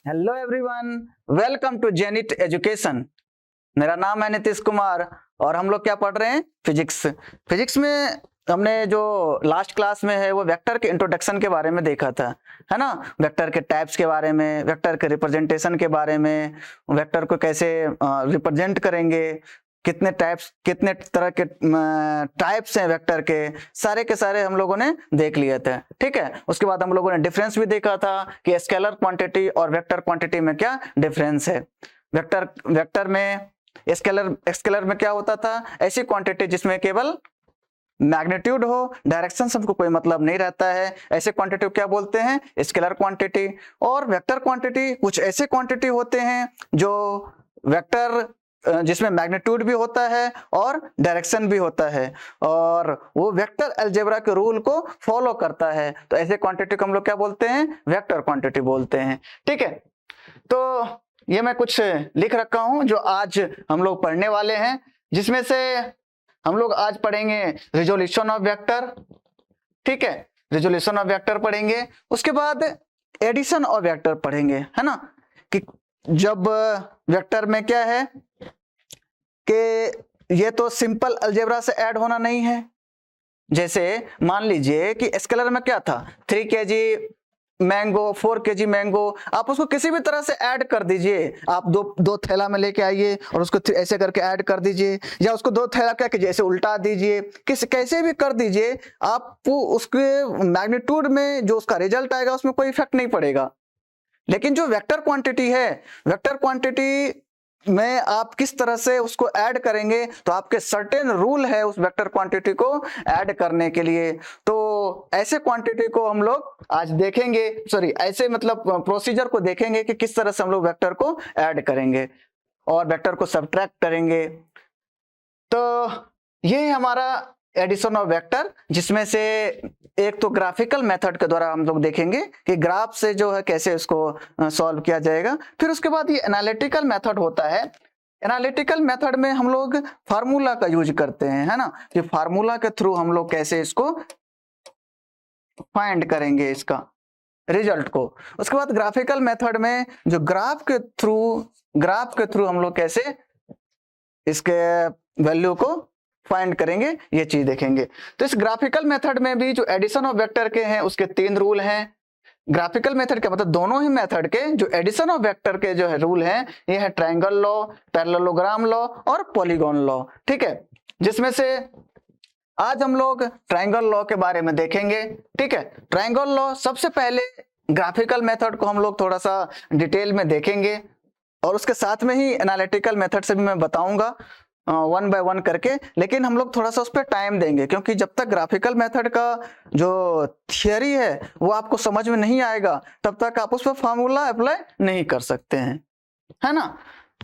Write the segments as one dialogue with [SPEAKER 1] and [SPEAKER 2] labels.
[SPEAKER 1] Hello everyone, welcome to Zenit education. मेरा नाम है नीतीश कुमार और हम लोग क्या पढ़ रहे हैं? फिजिक्स। फिजिक्स में हमने जो लास्ट क्लास में है वो वेक्टर के इंट्रोडक्शन के बारे में देखा था, है ना। वेक्टर के टाइप्स के बारे में, वेक्टर के रिप्रेजेंटेशन के बारे में, वेक्टर को कैसे रिप्रेजेंट करेंगे, कितने टाइप्स, कितने तरह के टाइप्स हैं वेक्टर के सारे हम लोगों ने देख लिए थे। ठीक है, उसके बाद हम लोगों ने डिफरेंस भी देखा था कि स्केलर क्वांटिटी और वेक्टर क्वांटिटी में क्या डिफरेंस है। वेक्टर वेक्टर में स्केलर में क्या होता था? ऐसी क्वांटिटी जिसमें केवल मैग्नीट्यूड हो, डायरेक्शन सबको कोई मतलब नहीं रहता है, ऐसे क्वांटिटी को क्या बोलते हैं? Scalar quantity. और वेक्टर क्वांटिटी कुछ ऐसे क्वांटिटी होते हैं जो वेक्टर जिसमें मैग्नीट्यूड भी होता है और डायरेक्शन भी होता है और वो वेक्टर अलजेब्रा के रूल को फॉलो करता है, तो ऐसे क्वांटिटी को हम लोग क्या बोलते हैं? वेक्टर क्वांटिटी बोलते हैं। ठीक है, तो ये मैं कुछ लिख रखा हूं जो आज हम लोग पढ़ने वाले हैं, जिसमें से हम लोग आज पढ़ेंगे रिजोल्यूशन ऑफ वेक्टर। ठीक है, रिजोल्यूशन ऑफ वेक्टर पढ़ेंगे, उसके बाद एडिशन ऑफ वेक्टर पढ़ेंगे, है ना। कि जब वेक्टर में क्या है कि ये तो सिंपल अलजेब्रा से ऐड होना नहीं है। जैसे मान लीजिए कि स्केलर में क्या था, 3 kg मैंगो, 4 kg मैंगो, आप उसको किसी भी तरह से ऐड कर दीजिए। आप दो दो थैला में लेके आइए और उसको ऐसे करके ऐड कर दीजिए, या उसको दो थैला क्या कीजिए, ऐसे उल्टा दीजिए, कैसे भी कर दीजिए, आपको उसके मैग्नीट्यूड में जो उसका रिजल्ट आएगा उसमें कोई इफेक्ट नहीं पड़ेगा। लेकिन जो वेक्टर क्वांटिटी है, वेक्टर क्वांटिटी में आप किस तरह से उसको ऐड करेंगे, तो आपके सर्टेन रूल है उस वेक्टर क्वांटिटी को ऐड करने के लिए। तो ऐसे क्वांटिटी को हम लोग आज देखेंगे, सॉरी ऐसे मतलब प्रोसीजर को देखेंगे कि किस तरह से हम लोग वेक्टर को ऐड करेंगे और वेक्टर को सब्ट्रैक्ट करेंगे। तो ये हमारा एडिशन ऑफ वेक्टर, जिसमें से एक तो ग्राफिकल मेथड के द्वारा हम लोग देखेंगे कि ग्राफ से जो है कैसे इसको सॉल्व किया जाएगा। फिर उसके बाद ये एनालिटिकल मेथड होता है। एनालिटिकल मेथड में हम लोग फार्मूला का यूज करते हैं, है ना, कि फार्मूला के थ्रू हम लोग कैसे इसको फाइंड करेंगे इसका रिजल्ट को। उसके बाद ग्राफिकल मेथड में जो ग्राफ के थ्रू हम लोग कैसे इसके वैल्यू को फाइंड करेंगे, ये चीज देखेंगे। तो इस ग्राफिकल मेथड में भी जो एडिशन ऑफ वेक्टर के हैं उसके 3 रूल हैं। ग्राफिकल मेथड का मतलब दोनों ही मेथड के जो एडिशन ऑफ वेक्टर के जो है रूल हैं, ये है ट्रायंगल लॉ, पैरेललोग्राम लॉ और पॉलीगॉन लॉ। ठीक है, जिसमें से आज हम लोग ट्रायंगल लॉ के बारे में देखेंगे। ठीक है, ट्रायंगल लॉ सबसे पहले ग्राफिकल मेथड को हम लोग थोड़ा सा डिटेल में देखेंगे और उसके साथ में ही एनालिटिकल मेथड से भी मैं बताऊंगा वन बाय वन करके। लेकिन हम लोग थोड़ा सा उस पर टाइम देंगे, क्योंकि जब तक ग्राफिकल मेथड का जो थियरी है वो आपको समझ में नहीं आएगा तब तक आप उस पर फार्मूला अप्लाई नहीं कर सकते हैं, है ना।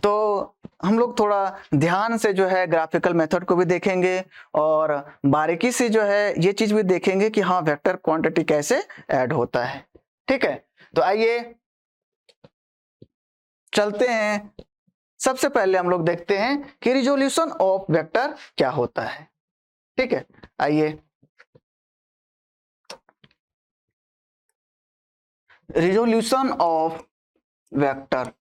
[SPEAKER 1] तो हम लोग थोड़ा ध्यान से जो है ग्राफिकल मेथड को भी देखेंगे और बारीकी से जो है ये चीज भी देखेंगे कि हाँ वेक्टर क्वांटिटी कैसे ऐड होता है। ठीक है, तो आइए चलते हैं। सबसे पहले हम लोग देखते हैं कि रिजोल्यूशन ऑफ वेक्टर क्या होता है। ठीक है, आइए resolution of vector.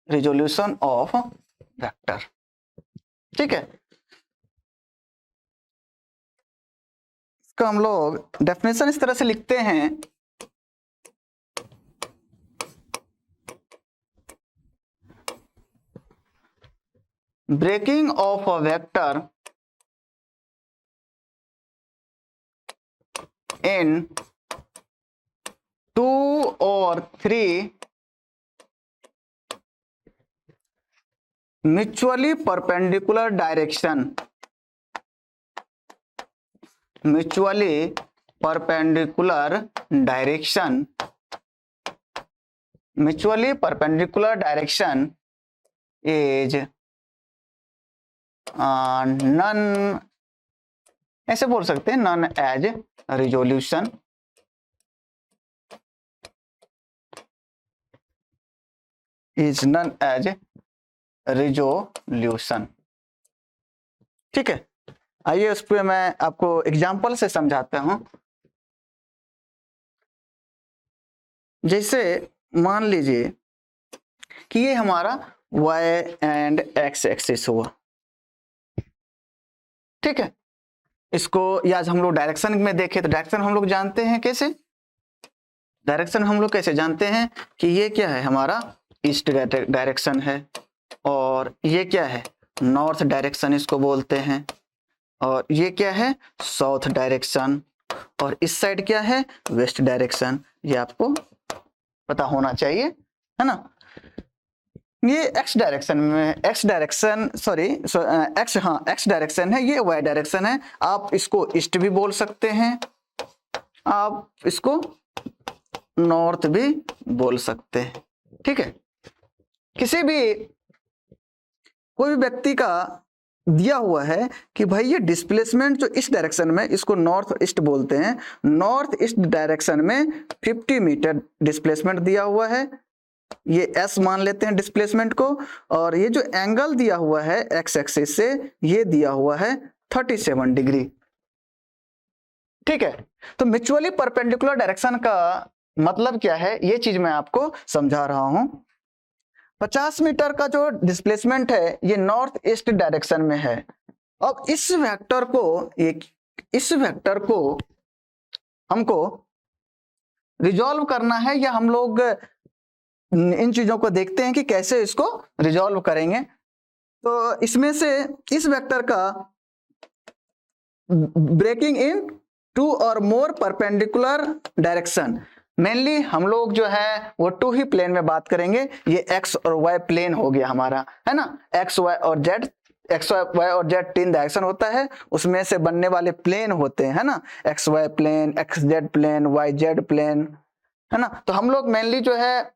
[SPEAKER 1] Resolution of vector, ठीक है, इसका हम लोग डेफिनेशन इस तरह से लिखते हैं। Breaking of a vector in 2 or 3 mutually perpendicular direction, mutually perpendicular direction, mutually perpendicular direction is none, ऐसे बोल सकते हैं, known as resolution, is known as resolution. ठीक है, आइए उस पर मैं आपको एग्जाम्पल से समझाता हूं। जैसे मान लीजिए कि ये हमारा y एंड x एक्सिस हुआ, ठीक है। इसको या हम लोग डायरेक्शन में देखें तो डायरेक्शन हम लोग जानते हैं कैसे, डायरेक्शन हम लोग कैसे जानते हैं कि ये क्या है हमारा ईस्ट डायरेक्शन है, और ये क्या है नॉर्थ डायरेक्शन इसको बोलते हैं, और ये क्या है साउथ डायरेक्शन, और इस साइड क्या है वेस्ट डायरेक्शन। ये आपको पता होना चाहिए, है ना। ये एक्स डायरेक्शन में एक्स डायरेक्शन है, ये वाई डायरेक्शन है। आप इसको ईस्ट भी बोल सकते हैं, आप इसको नॉर्थ भी बोल सकते हैं, ठीक है। किसी भी कोई भी व्यक्ति का दिया हुआ है कि भाई ये डिस्प्लेसमेंट जो इस डायरेक्शन में, इसको नॉर्थ ईस्ट बोलते हैं, नॉर्थ ईस्ट डायरेक्शन में 50 मीटर डिस्प्लेसमेंट दिया हुआ है, ये s मान लेते हैं डिस्प्लेसमेंट को, और ये जो एंगल दिया हुआ है x एक्सिस से ये दिया हुआ है 37 डिग्री, ठीक है। तो म्यूचुअली परपेंडिकुलर डायरेक्शन का मतलब क्या है ये चीज मैं आपको समझा रहा हूं। 50 मीटर का जो डिस्प्लेसमेंट है ये नॉर्थ ईस्ट डायरेक्शन में है। अब इस वेक्टर को हमको रिजॉल्व करना है, या हम लोग इन चीजों को देखते हैं कि कैसे इसको रिजॉल्व करेंगे। तो इसमें से इस वेक्टर का ब्रेकिंग इन 2 और मोर परपेंडिकुलर डायरेक्शन, मेनली हम लोग जो है वो 2 ही प्लेन में बात करेंगे। ये एक्स और वाई प्लेन हो गया हमारा, है ना। एक्स वाई और जेड 3 डायरेक्शन होता है, उसमें से बनने वाले प्लेन होते हैं, है ना। X y plane, x z plane, y z plane, है ना। तो हम लोग मेनली जो है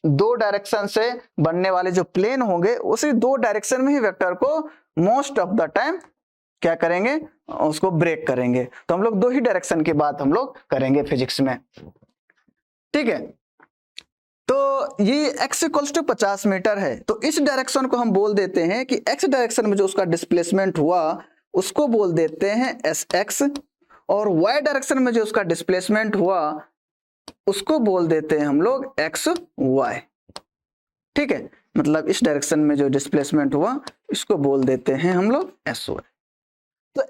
[SPEAKER 1] 2 डायरेक्शन से बनने वाले जो प्लेन होंगे उसी 2 डायरेक्शन में ही वेक्टर को मोस्ट ऑफ द टाइम क्या करेंगे उसको ब्रेक करेंगे। तो हम लोग 2 ही डायरेक्शन की बात हम लोग करेंगे फिजिक्स में, ठीक है। तो ये x इक्वल्स टू 50 मीटर है, तो इस डायरेक्शन को हम बोल देते हैं कि x डायरेक्शन में जो उसका डिस्प्लेसमेंट हुआ उसको बोल देते हैं sx, और y डायरेक्शन में जो उसका डिस्प्लेसमेंट हुआ उसको बोल देते हैं हम लोग xy, ठीक है। मतलब इस डायरेक्शन में जो डिस्प्लेसमेंट हुआ इसको बोल देते हैं हम लोग sy। तो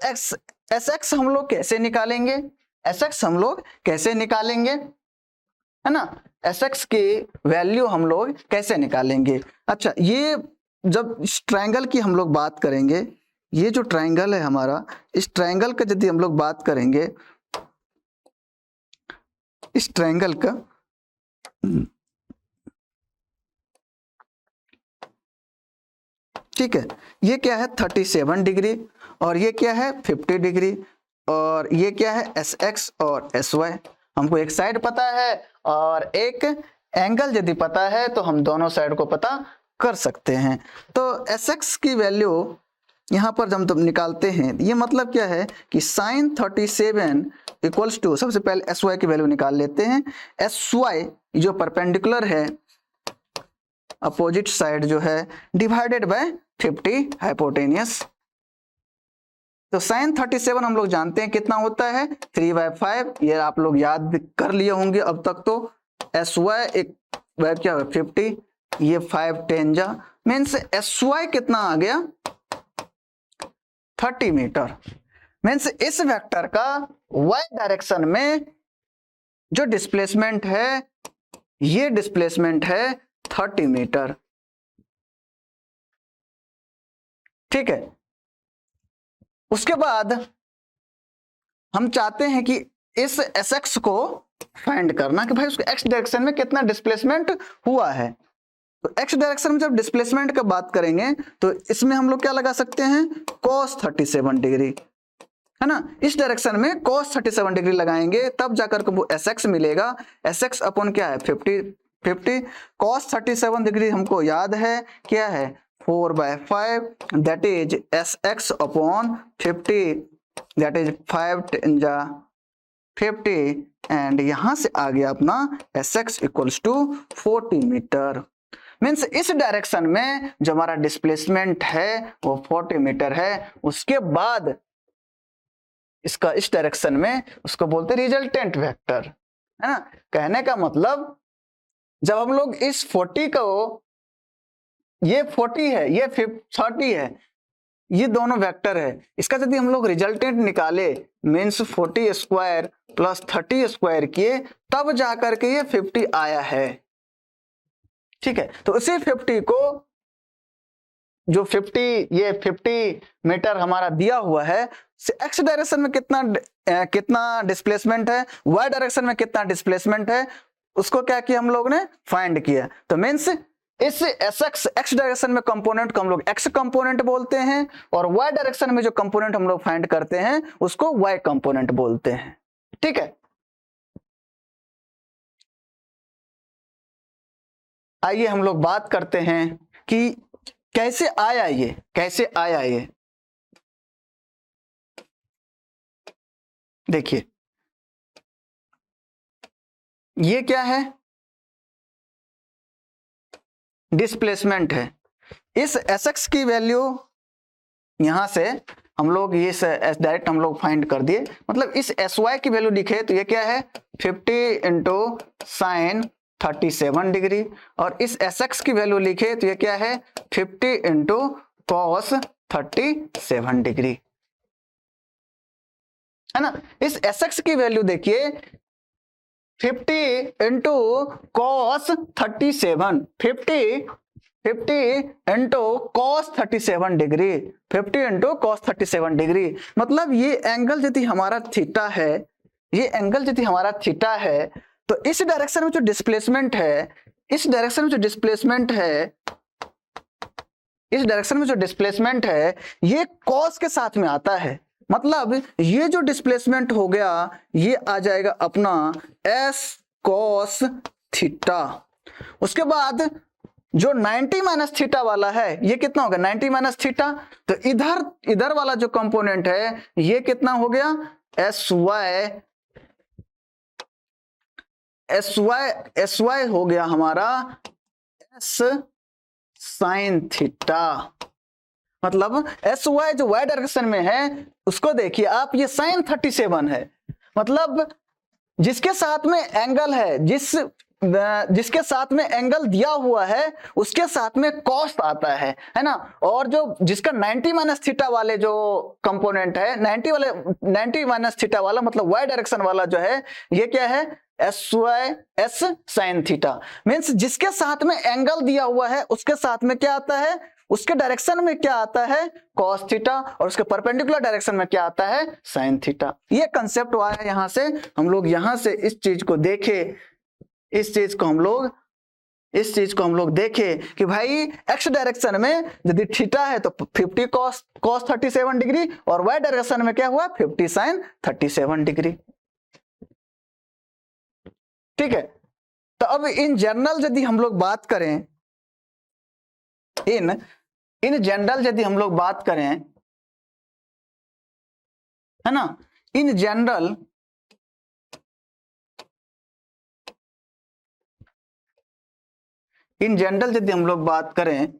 [SPEAKER 1] sx हम लोग कैसे निकालेंगे, sx हम लोग कैसे निकालेंगे, है ना। sx की वैल्यू हम लोग कैसे निकालेंगे। अच्छा, ये जब इस ट्रायंगल की हम लोग बात करेंगे, ये जो ट्रायंगल है हमारा, इस ट्रायंगल का यदि हम लोग बात करेंगे, इस ट्रायंगल का ठीक है, ये क्या है 37 डिग्री, और ये क्या है 50 डिग्री, और ये क्या है sx और sy। हमको एक साइड पता है और एक एंगल यदि पता है तो हम दोनों साइड को पता कर सकते हैं। तो sx की वैल्यू यहाँ पर जब हम निकालते हैं, ये मतलब क्या है कि sin 37 इक्वल्स टू, सबसे पहले sy की वैल्यू निकाल लेते हैं। sy जो परपेंडिकुलर है अपोजिट साइड जो है डिवाइडेड बाय 50 हाइपोटेनियस। तो sin 37 हम लोग जानते हैं कितना होता है 3/5, ये आप लोग याद कर लिए होंगे अब तक। तो sy एक क्या है 50, ये 5 10 जा, मीन्स sy कितना आ गया 30 मीटर। मीन्स इस वेक्टर का y डायरेक्शन में जो डिस्प्लेसमेंट है ये डिस्प्लेसमेंट है 30 मीटर, ठीक है। उसके बाद हम चाहते हैं कि इस sx को फाइंड करना कि भाई उसके x डायरेक्शन में कितना डिस्प्लेसमेंट हुआ है। तो x डायरेक्शन में जब डिस्प्लेसमेंट की बात करेंगे तो इसमें हम लोग क्या लगा सकते हैं cos 37 डिग्री, है ना। इस डायरेक्शन में cos 37 डिग्री लगाएंगे तब जाकर के वो sx मिलेगा। sx अपॉन क्या है 50 cos 37 डिग्री हमको याद है क्या है 4/5, that is sx upon 50, that is 5 10 जा 50, एंड यहां से आ गया अपना sx equals to 40 metre. Means इस डायरेक्शन में जो हमारा डिस्प्लेसमेंट है वो 40 मीटर है, उसके बाद इसका इस डायरेक्शन में उसको बोलते हैं रिजल्टेंट वेक्टर, है ना। कहने का मतलब जब हम लोग इस 40 को, ये 40 है ये 30 है, ये दोनों वेक्टर है, इसका यदि हम लोग रिजल्टेंट निकाले मीन्स 40 स्क्वायर प्लस 30 स्क्वायर किए तब जाकर के ये 50 आया है। ठीक है, तो इसी 50 को जो 50 मीटर हमारा दिया हुआ है, एक्स डायरेक्शन में कितना डिस्प्लेसमेंट है, वाई डायरेक्शन में कितना डिस्प्लेसमेंट है, उसको क्या किया हम लोग ने फाइंड किया। तो मीन्स इस एक्स डायरेक्शन में कंपोनेंट को हम लोग एक्स कंपोनेंट बोलते हैं और वाई डायरेक्शन में जो कंपोनेंट हम लोग फाइंड करते हैं उसको वाई कंपोनेंट बोलते हैं। ठीक है, आइए हम लोग बात करते हैं कि कैसे आया ये। देखिए ये क्या है, डिस्प्लेसमेंट है। इस Sx की वैल्यू यहां से हम लोग ये डायरेक्ट हम लोग फाइंड कर दिए, मतलब इस Sy की वैल्यू लिखे तो ये क्या है 50 इंटू साइन 37 डिग्री, और इस Sx की वैल्यू लिखे तो ये क्या है 50 इंटू कॉस 37 डिग्री, है ना। इस Sx की वैल्यू देखिए 50 into cos 37, 50 into cos 37 degree, 50 into cos 37 degree, मतलब ये एंगल यदि हमारा थीटा है, ये एंगल यदि हमारा थीटा है, तो इस डायरेक्शन में जो डिस्प्लेसमेंट है, इस डायरेक्शन में जो डिस्प्लेसमेंट है, इस डायरेक्शन में जो डिस्प्लेसमेंट है ये कॉस के साथ में आता है, मतलब ये जो डिस्प्लेसमेंट हो गया ये आ जाएगा अपना एस कॉस थीटा। उसके बाद जो 90 माइनस थीटा वाला है ये कितना होगा 90 माइनस थीटा, तो इधर वाला जो कंपोनेंट है ये कितना हो गया एस वाई हो गया हमारा एस साइन थीटा, मतलब एस वाई जो वाई डायरेक्शन में है उसको देखिए आप, ये साइन 37 है, मतलब जिसके साथ में एंगल है, जिसके साथ में एंगल दिया हुआ है उसके साथ में कॉस आता है ना। और जो जिसका 90 माइनस थीटा वाले जो कंपोनेंट है, 90 माइनस थीटा वाला मतलब वाई डायरेक्शन वाला जो है ये क्या है एस साइन थीटा, मीन्स जिसके साथ में एंगल दिया हुआ है उसके साथ में क्या आता है, उसके डायरेक्शन में क्या आता है कॉस थीटा, और उसके परपेंडिकुलर डायरेक्शन में क्या आता है साइन थीटा। ये कंसेप्ट आया यहां से, हम लोग यहां से इस चीज को देखे, इस चीज को हम लोग देखे कि भाई एक्स डायरेक्शन में यदि थीटा है तो 50 कॉस 37 डिग्री, और वाई डायरेक्शन में क्या हुआ 50 साइन 37 डिग्री। ठीक है, तो अब इन जनरल यदि हम लोग बात करें, इन जनरल यदि हम लोग बात करें, है ना, इन जनरल यदि हम लोग बात करें,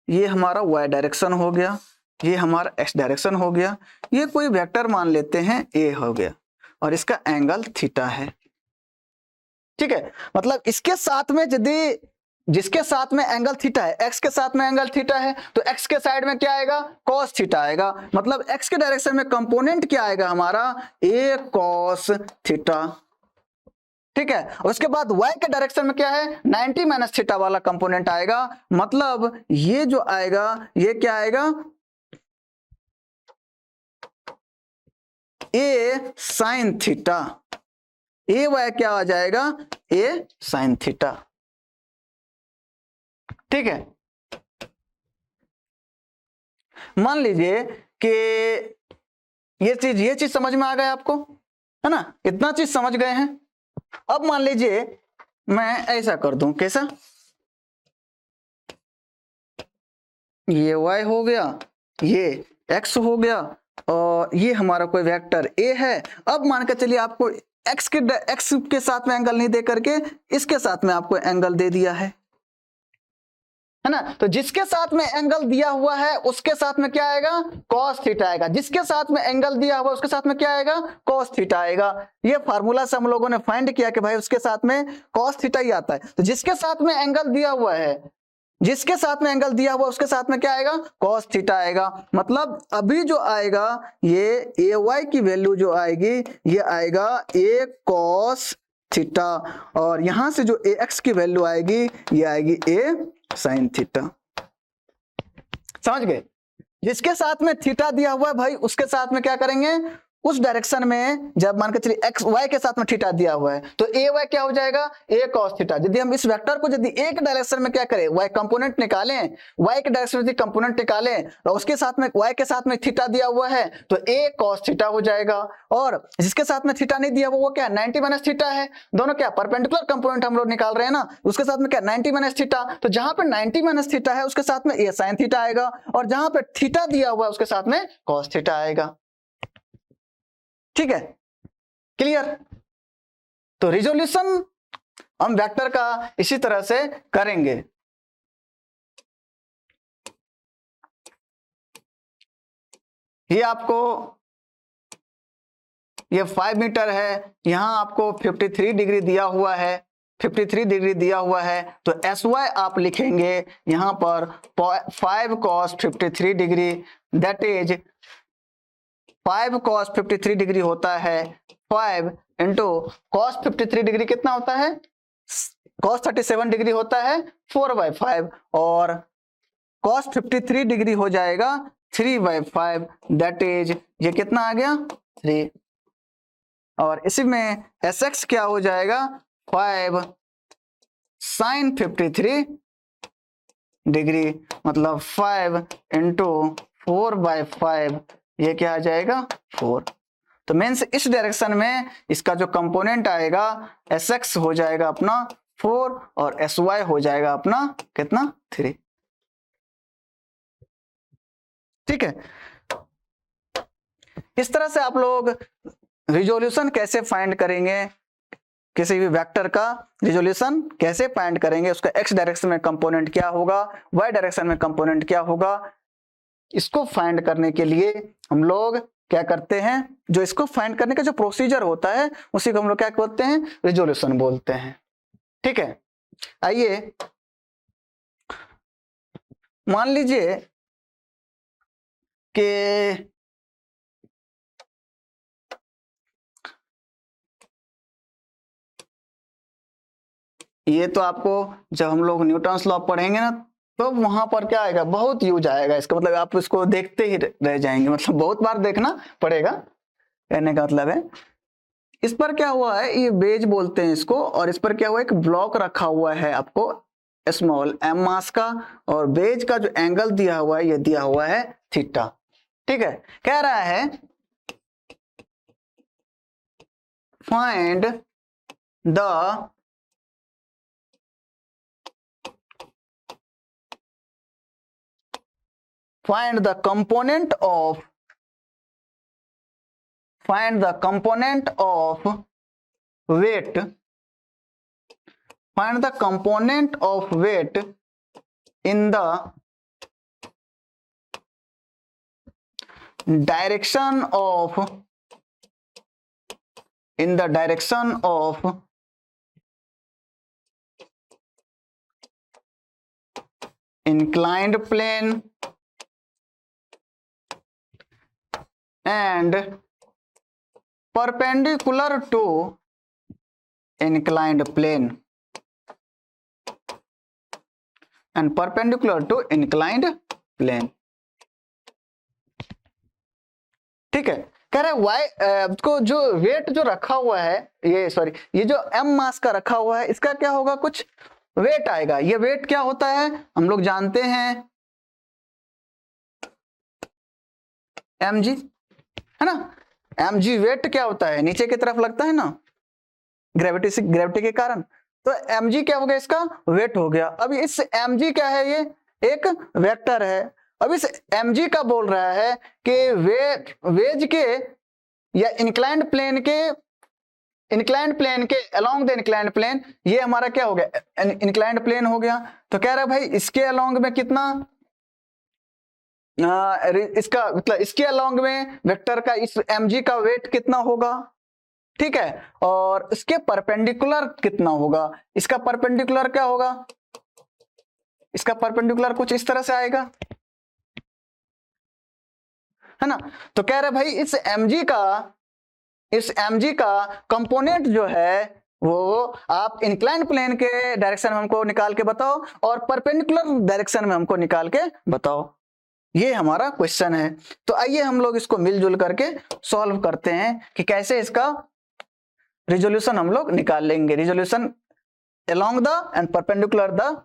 [SPEAKER 1] ये हमारा y डायरेक्शन हो गया, ये हमारा x डायरेक्शन हो गया, ये कोई वेक्टर मान लेते हैं a हो गया और इसका एंगल थीटा है। ठीक है, मतलब इसके साथ में यदि जिसके साथ में एंगल थीटा है, x के साथ में एंगल थीटा है तो x के साइड में क्या आएगा cos थीटा आएगा, मतलब x के डायरेक्शन में कंपोनेंट क्या आएगा हमारा a cos थीटा। ठीक है, उसके बाद y के डायरेक्शन में क्या है 90 माइनस थीटा वाला कंपोनेंट आएगा, मतलब ये जो आएगा ये क्या आएगा a sine theta, a y क्या आ जाएगा a साइन थीटा। ठीक है, मान लीजिए कि ये चीज समझ में आ गया आपको, है ना, इतना चीज समझ गए हैं। अब मान लीजिए मैं ऐसा कर दूं, कैसा, ये y हो गया, ये x हो गया और ये हमारा कोई वेक्टर a है। अब मान के चलिए आपको एक्स के साथ में एंगल नहीं दे करके इसके साथ में आपको एंगल दे दिया है ना। तो जिसके साथ में एंगल दिया हुआ है उसके साथ में क्या आएगा, cos थीटा आएगा। जिसके साथ में एंगल दिया हुआ उसके साथ में क्या आएगा, cos थीटा आएगा। ये फार्मूला से हम लोगों ने फाइंड किया कि भाई उसके साथ में cos थीटा ही आता है। तो जिसके साथ में एंगल दिया हुआ है, जिसके साथ में एंगल दिया हुआ उसके साथ में क्या आएगा, cos थीटा आएगा। मतलब अभी जो आएगा ये ay की वैल्यू जो आएगी ये आएगा a cos थीटा, और यहां से जो ax की वैल्यू आएगी ये आएगी a sin थीटा। समझ गए। जिसके साथ में थीटा दिया हुआ है भाई उसके साथ में क्या करेंगे, उस डायरेक्शन में जब मान के चलिए एक्स वाई के साथ में थीटा दिया हुआ है तो ए वाई क्या हो जाएगा, ए कॉस थीटा। यदि हम इस वेक्टर को यदि एक डायरेक्शन में क्या करें, वाई कंपोनेंट निकालें, वाई के डायरेक्शन में कंपोनेंट निकालें और उसके साथ में वाई के साथ में थीटा दिया हुआ है तो ए कॉस थीटा हो जाएगा। और जिसके साथ में थीटा नहीं दिया हुआ वो क्या 90 माइनस थीटा है। दोनों क्या परपेंडिकुलर कंपोनेंट हम लोग निकाल रहे हैं ना, उसके साथ में क्या 90 माइनस थीटा। तो जहां पे 90 माइनस थीटा है उसके साथ में ए साइन थीटा आएगा, और जहां पे थीटा दिया हुआ है उसके साथ में कॉस थीटा आएगा। ठीक है, क्लियर। तो रिजोल्यूशन हम वेक्टर का इसी तरह से करेंगे। ये आपको ये 5 मीटर है, यहां आपको 53 डिग्री दिया हुआ है, 53 डिग्री दिया हुआ है तो एस वाई आप लिखेंगे यहां पर 5 cos 53 degree, that is 5 cos 53 degree होता है 5 इंटू cos 53 डिग्री कितना होता है, cos 37 डिग्री होता है 4/5, और cos 53 डिग्री हो जाएगा 3/5, दैट इज ये कितना आ गया 3। और इसी में Sx क्या हो जाएगा 5 sin 53 डिग्री, मतलब 5 इंटू 4/5, ये क्या आ जाएगा 4। तो मीन्स इस डायरेक्शन में इसका जो कंपोनेंट आएगा Sx हो जाएगा अपना 4 और Sy हो जाएगा अपना कितना 3। ठीक है, इस तरह से आप लोग रिजोल्यूशन कैसे फाइंड करेंगे, किसी भी वेक्टर का रिजोल्यूशन कैसे फाइंड करेंगे, उसका x डायरेक्शन में कंपोनेंट क्या होगा, y डायरेक्शन में कंपोनेंट क्या होगा, इसको फाइंड करने के लिए हम लोग क्या करते हैं, जो इसको फाइंड करने का जो प्रोसीजर होता है उसी को हम लोग क्या बोलते हैं, रिजोल्यूशन बोलते हैं। ठीक है, आइए मान लीजिए कि ये तो आपको जब हम लोग न्यूटन्स लॉ पढ़ेंगे ना तो वहां पर क्या आएगा, बहुत यूज आएगा इसका, मतलब आप इसको देखते ही रह जाएंगे, मतलब बहुत बार देखना पड़ेगा, कहने का मतलब है। इस पर क्या हुआ है, ये बेज बोलते हैं इसको, और इस पर क्या हुआ है, एक ब्लॉक रखा हुआ है आपको स्मॉल m मास का, और बेज का जो एंगल दिया हुआ है ये दिया हुआ है थीटा। ठीक है, कह रहा है find the component of weight, find the component of weight in the direction of inclined plane and perpendicular to inclined plane and perpendicular to inclined plane। ठीक है, कह रहे y को जो वेट जो रखा हुआ है, ये जो m मास का रखा हुआ है इसका क्या होगा, कुछ वेट आएगा। ये वेट क्या होता है हम लोग जानते हैं mg, है ना। mg वेट क्या होता है, नीचे की तरफ लगता है ना ग्रेविटी के कारण, तो mg क्या हो गया, इसका वेट हो गया। अब इस mg क्या है, ये एक वेक्टर है। अब इस mg का बोल रहा है कि वेज के या इंक्लाइंड प्लेन के इंक्लाइंड प्लेन के अलोंग द इंक्लाइंड प्लेन, ये हमारा क्या हो गया, इंक्लाइंड प्लेन हो गया। तो कह रहा है भाई इसके अलोंग में कितना, इसका मतलब इसके अलोंग में वेक्टर का इस mg का वेट कितना होगा, ठीक है, और इसके परपेंडिकुलर कितना होगा, इसका परपेंडिकुलर क्या होगा, इसका परपेंडिकुलर कुछ इस तरह से आएगा, है ना। तो कह रहे भाई इस mg का कंपोनेंट जो है वो आप इंक्लाइंड प्लेन के डायरेक्शन में हमको निकाल के बताओ और परपेंडिकुलर डायरेक्शन में हमको निकाल के बताओ, ये हमारा क्वेश्चन है। तो आइए हम लोग इसको मिलजुल करके सॉल्व करते हैं कि कैसे इसका रिजोल्यूशन हम लोग निकाल लेंगे, resolution along the and perpendicular the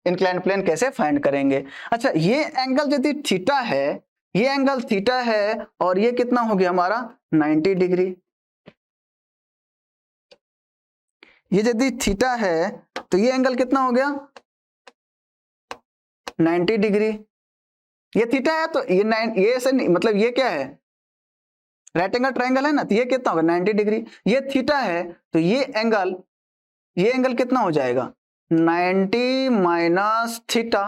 [SPEAKER 1] inclined plane कैसे फाइंड करेंगे। अच्छा, ये एंगल यदि थीटा है, ये एंगल थीटा है और ये कितना हो गया हमारा 90 डिग्री, ये यदि थीटा है तो ये एंगल कितना हो गया 90 डिग्री, ये थीटा है तो ये ऐसे मतलब ये क्या है राइट एंगल ट्रायंगल है ना, तो ये कितना होगा 90 डिग्री, ये थीटा है तो ये एंगल कितना हो जाएगा 90 माइनस थीटा,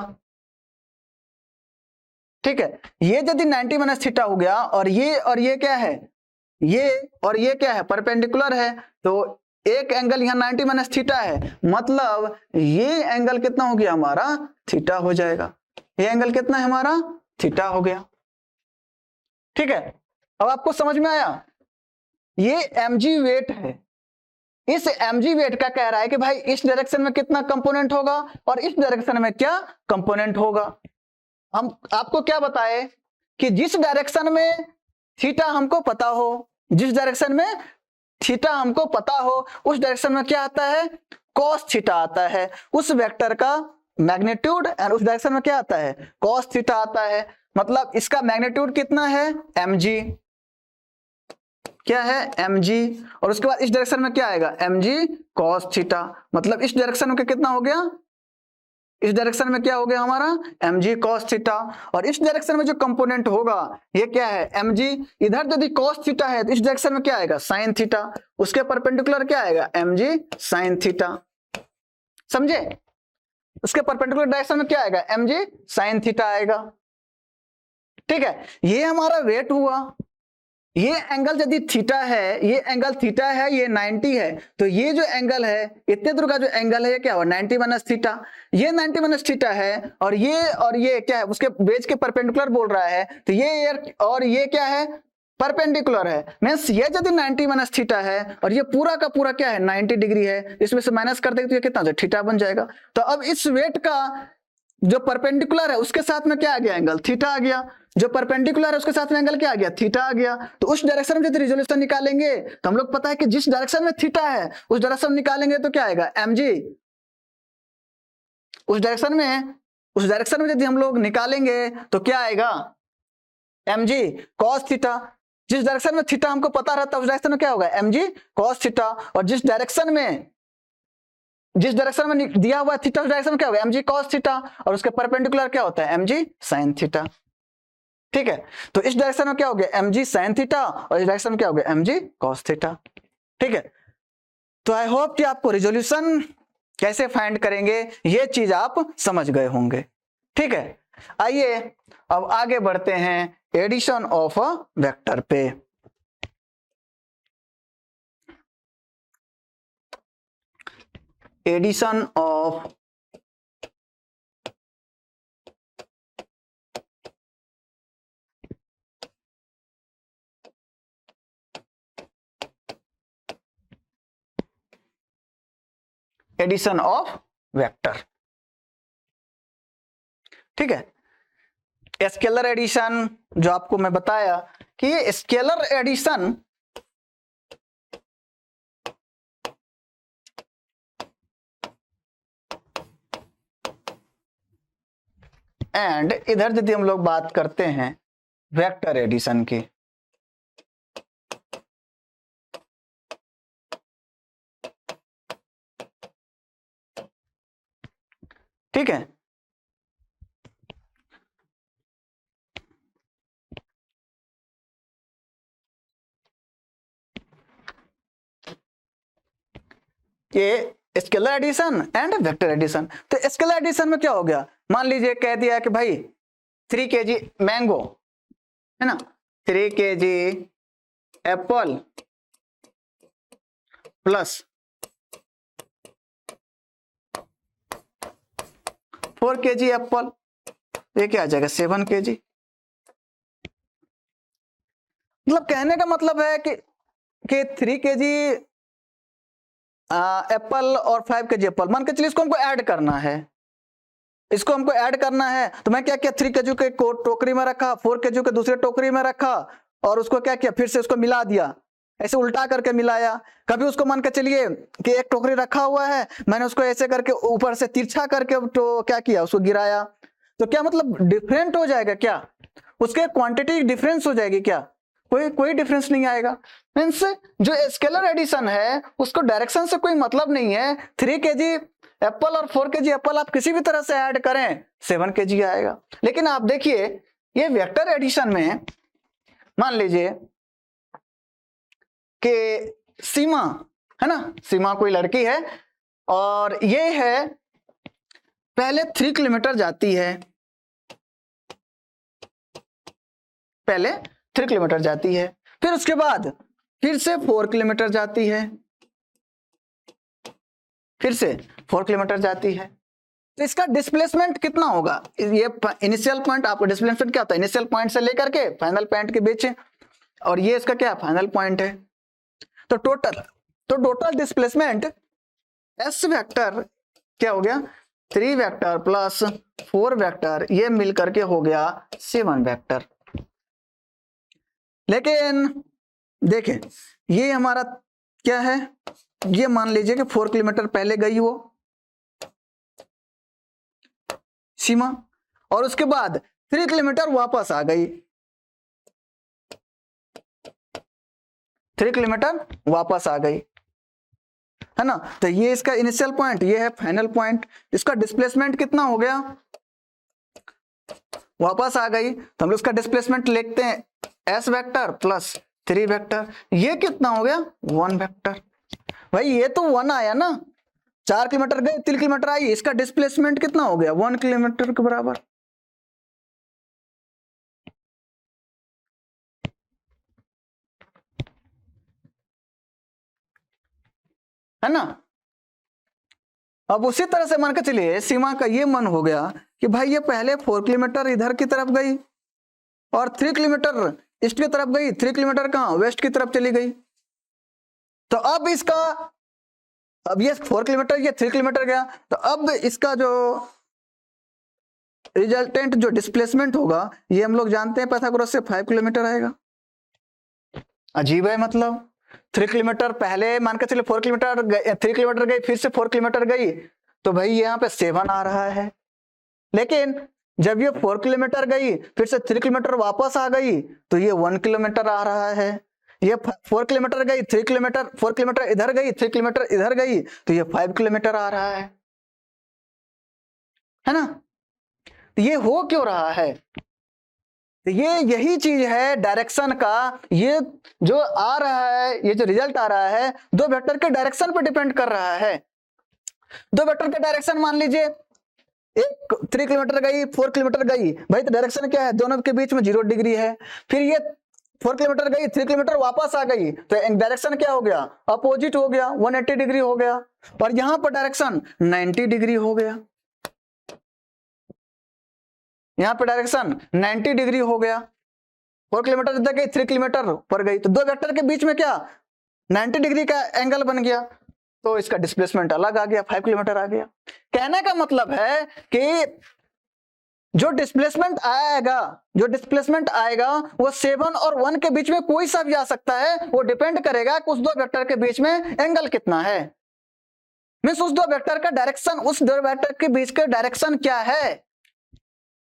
[SPEAKER 1] ठीक है। ये यदि 90 माइनस थीटा हो गया और ये क्या है, ये और ये क्या है परपेंडिकुलर है, तो एक एंगल यहाँ 90 माइनस थीटा है, मतलब ये एंगल कितना हो गया हमारा थीटा हो जाएगा, ये एंगल कितना है हमारा थीटा हो गया, ठीक है। अब आपको समझ में आया, ये mg वेट है, इस mg वेट का कह रहा है कि भाई इस डायरेक्शन में कितना कंपोनेंट होगा और इस डायरेक्शन में क्या कंपोनेंट होगा। हम आपको क्या बताए कि जिस डायरेक्शन में थीटा हमको पता हो, जिस डायरेक्शन में थीटा हमको पता हो उस डायरेक्शन में क्या आता है cos थीटा आता है, उस वेक्टर का मैग्नीट्यूड और उस डायरेक्शन में क्या आता है cos थीटा आता है, मतलब इसका मैग्नीट्यूड कितना है mg, क्या है mg, और उसके बाद इस डायरेक्शन में क्या आएगा mg cos थीटा, मतलब इस डायरेक्शन में कितना हो गया, इस डायरेक्शन में क्या हो गया हमारा mg cos थीटा, और इस डायरेक्शन में जो कंपोनेंट होगा ये क्या है mg, इधर यदि cos थीटा है तो इस डायरेक्शन में क्या आएगा sin थीटा, उसके परपेंडिकुलर क्या आएगा mg sin थीटा, समझे, उसके परपेंडिकुलर डायरेक्शन में क्या आएगा mg sin थीटा आएगा, ठीक है। ये हमारा वेट हुआ, ये एंगल यदि थीटा है, ये एंगल थीटा है, ये 90 है, तो ये जो एंगल है इतने दूर का जो एंगल है ये क्या हुआ 90 माइनस थीटा, ये 90 माइनस थीटा है और ये क्या है उसके बेस के परपेंडिकुलर बोल रहा है, तो ये और ये क्या है परपेंडिकुलर है, मींस ये यदि 90 माइनस थीटा है और ये पूरा का पूरा क्या है 90 डिग्री है, इसमें से माइनस कर देंगे तो ये कितना हो जाए थीटा बन जाएगा। तो अब इस वेट का जो परपेंडिकुलर है उसके साथ में क्या आ गया एंगल थीटा आ गया, जो परपेंडिकुलर है उसके साथ में एंगल क्या आ गया थीटा आ गया, तो उस डायरेक्शन में यदि रिजोल्यूशन निकालेंगे तो हम लोग पता है कि जिस डायरेक्शन में थीटा है उस डायरेक्शन में निकालेंगे तो क्या आएगा mg, उस डायरेक्शन में यदि हम लोग निकालेंगे तो क्या आएगा mg cos थीटा, जिस डायरेक्शन में थीटा हमको पता रहता है उस डायरेक्शन में क्या होगा mg cos थीटा, और जिस डायरेक्शन में दिया हुआ थीटा उस डायरेक्शन में क्या होगा mg cos थीटा, और उसके परपेंडिकुलर क्या होता है mg sin थीटा, ठीक है। तो इस डायरेक्शन में क्या हो गया mg sin थीटा और इस डायरेक्शन में क्या हो गया mg cos थीटा, ठीक है। तो आई होप कि आपको रिजोल्यूशन कैसे फाइंड करेंगे ये चीज आप समझ गए होंगे, ठीक है। आइए अब आगे बढ़ते हैं एडिशन ऑफ अ वेक्टर पे। एडिशन ऑफ वेक्टर, ठीक है। स्केलर एडिशन जो आपको मैं बताया कि ये स्केलर एडिशन एंड इधर यदि हम लोग बात करते हैं वेक्टर एडिशन की, ठीक है। ये scalar addition and vector addition. तो स्केलर एडिशन में क्या हो गया, मान लीजिए कह दिया कि भाई 3 kg मैंगो है ना, 3 kg Apple plus 4 kg Apple, ये क्या आ जाएगा 7 kg। मतलब कहने का मतलब है कि 3 kg एप्पल और 5 kg एप्पल, मान के चलिए इसको हमको ऐड करना है, इसको हमको ऐड करना है। तो मैं क्या किया, 3 kg के टोकरी में रखा, 4 kg के दूसरे टोकरी में रखा, और उसको क्या किया, फिर से उसको मिला दिया, ऐसे उल्टा करके मिलाया। कभी उसको मान के चलिए कि एक टोकरी रखा हुआ है, मैंने उसको ऐसे करके ऊपर से तिरछा करके तो क्या किया, उसको गिराया। तो क्या मतलब डिफरेंट हो जाएगा क्या, उसके क्वांटिटी डिफरेंस हो जाएगी क्या, कोई डिफरेंस नहीं आएगा। मींस जो स्केलर एडिशन है उसको डायरेक्शन से कोई मतलब नहीं है। 3 kg एप्पल और 4 kg एप्पल आप किसी भी तरह से ऐड करें 7 kg आएगा। लेकिन आप देखिए ये वेक्टर एडिशन में मान लीजिए कि सीमा है ना, सीमा कोई लड़की है और ये है पहले 3 किलोमीटर जाती है, पहले 3 किलोमीटर जाती है, फिर उसके बाद फिर से 4 किलोमीटर जाती है, फिर से 4 किलोमीटर जाती है। तो इसका डिस्प्लेसमेंट कितना होगा, ये इनिशियल पॉइंट, आपका डिस्प्लेसमेंट क्या होता है, इनिशियल पॉइंट से लेकर के फाइनल पॉइंट के बीच, और ये इसका क्या फाइनल पॉइंट है। तो टोटल डिस्प्लेसमेंट एस वेक्टर क्या हो गया, 3 वेक्टर प्लस 4 वेक्टर, ये मिलकर के हो गया 7 वेक्टर। लेकिन देखें ये हमारा क्या है, ये मान लीजिए कि 4 किलोमीटर पहले गई वो सीमा, और उसके बाद 3 किलोमीटर वापस आ गई, 3 किलोमीटर वापस आ गई है ना। तो ये इसका इनिशियल पॉइंट, ये है फाइनल पॉइंट। इसका डिस्प्लेसमेंट कितना हो गया, वापस आ गई, तो हम लोग इसका डिस्प्लेसमेंट लिखते हैं एस वेक्टर प्लस 3 वेक्टर। ये कितना हो गया 1 वेक्टर। भाई ये तो 1 आया ना, 4 किलोमीटर गए 3 किलोमीटर आई, इसका डिस्प्लेसमेंट कितना हो गया 1 किलोमीटर के बराबर है ना। अब उसी तरह से मान के चलिए सीमा का ये मन हो गया कि भाई ये पहले 4 किलोमीटर इधर की तरफ गई और 3 किलोमीटर ईस्ट की तरफ गई, 3 किलोमीटर कहां वेस्ट की तरफ चली गई। तो अब इसका, अब ये 4 किलोमीटर ये 3 किलोमीटर गया, तो अब इसका जो रिजल्टेंट जो डिस्प्लेसमेंट होगा ये हम लोग जानते हैं पाइथागोरस से 5 किलोमीटर आएगा। अजीब है, मतलब 3 किलोमीटर पहले मान के चलिए 4 किलोमीटर 3 किलोमीटर गई, फिर से 4 किलोमीटर गई, तो भाई यहाँ पे 7 आ रहा है। लेकिन जब ये 4 किलोमीटर गई फिर से 3 किलोमीटर वापस आ गई, तो ये 1 किलोमीटर आ रहा है। ये 4 किलोमीटर गई 3 किलोमीटर, 4 किलोमीटर इधर गई 3 किलोमीटर इधर गई, तो ये 5 किलोमीटर आ रहा है ना। तो ये हो क्यों रहा है, तो ये यही चीज है डायरेक्शन का। ये जो आ रहा है, ये जो रिजल्ट आ रहा है 2 वेक्टर के डायरेक्शन पर डिपेंड कर रहा है। 2 वेक्टर के डायरेक्शन मान लीजिए एक 3 किलोमीटर गई 4 किलोमीटर गई, भाई तो डायरेक्शन क्या है, दोनों के बीच में 0 डिग्री है। फिर ये 4 किलोमीटर गई 3 किलोमीटर वापस आ गई, तो डायरेक्शन क्या हो गया, अपोजिट हो गया, 180 डिग्री हो गया। और यहां पर डायरेक्शन 90 डिग्री हो गया, यहां पर डायरेक्शन 90 डिग्री हो गया। 4 किलोमीटर इधर गई 3 किलोमीटर पर गई, तो 2 वेक्टर के बीच में क्या 90 डिग्री का एंगल बन गया, तो इसका डिस्प्लेसमेंट अलग आ गया, 5 किलोमीटर आ गया। कहने का मतलब है कि जो डिस्प्लेसमेंट आएगा वो 7 और 1 के बीच में कोई सा भी आ सकता है, वो डिपेंड करेगा कि उस 2 वेक्टर के बीच में एंगल कितना है। मींस उस 2 वेक्टर का डायरेक्शन, उस 2 वेक्टर के बीच का डायरेक्शन क्या है,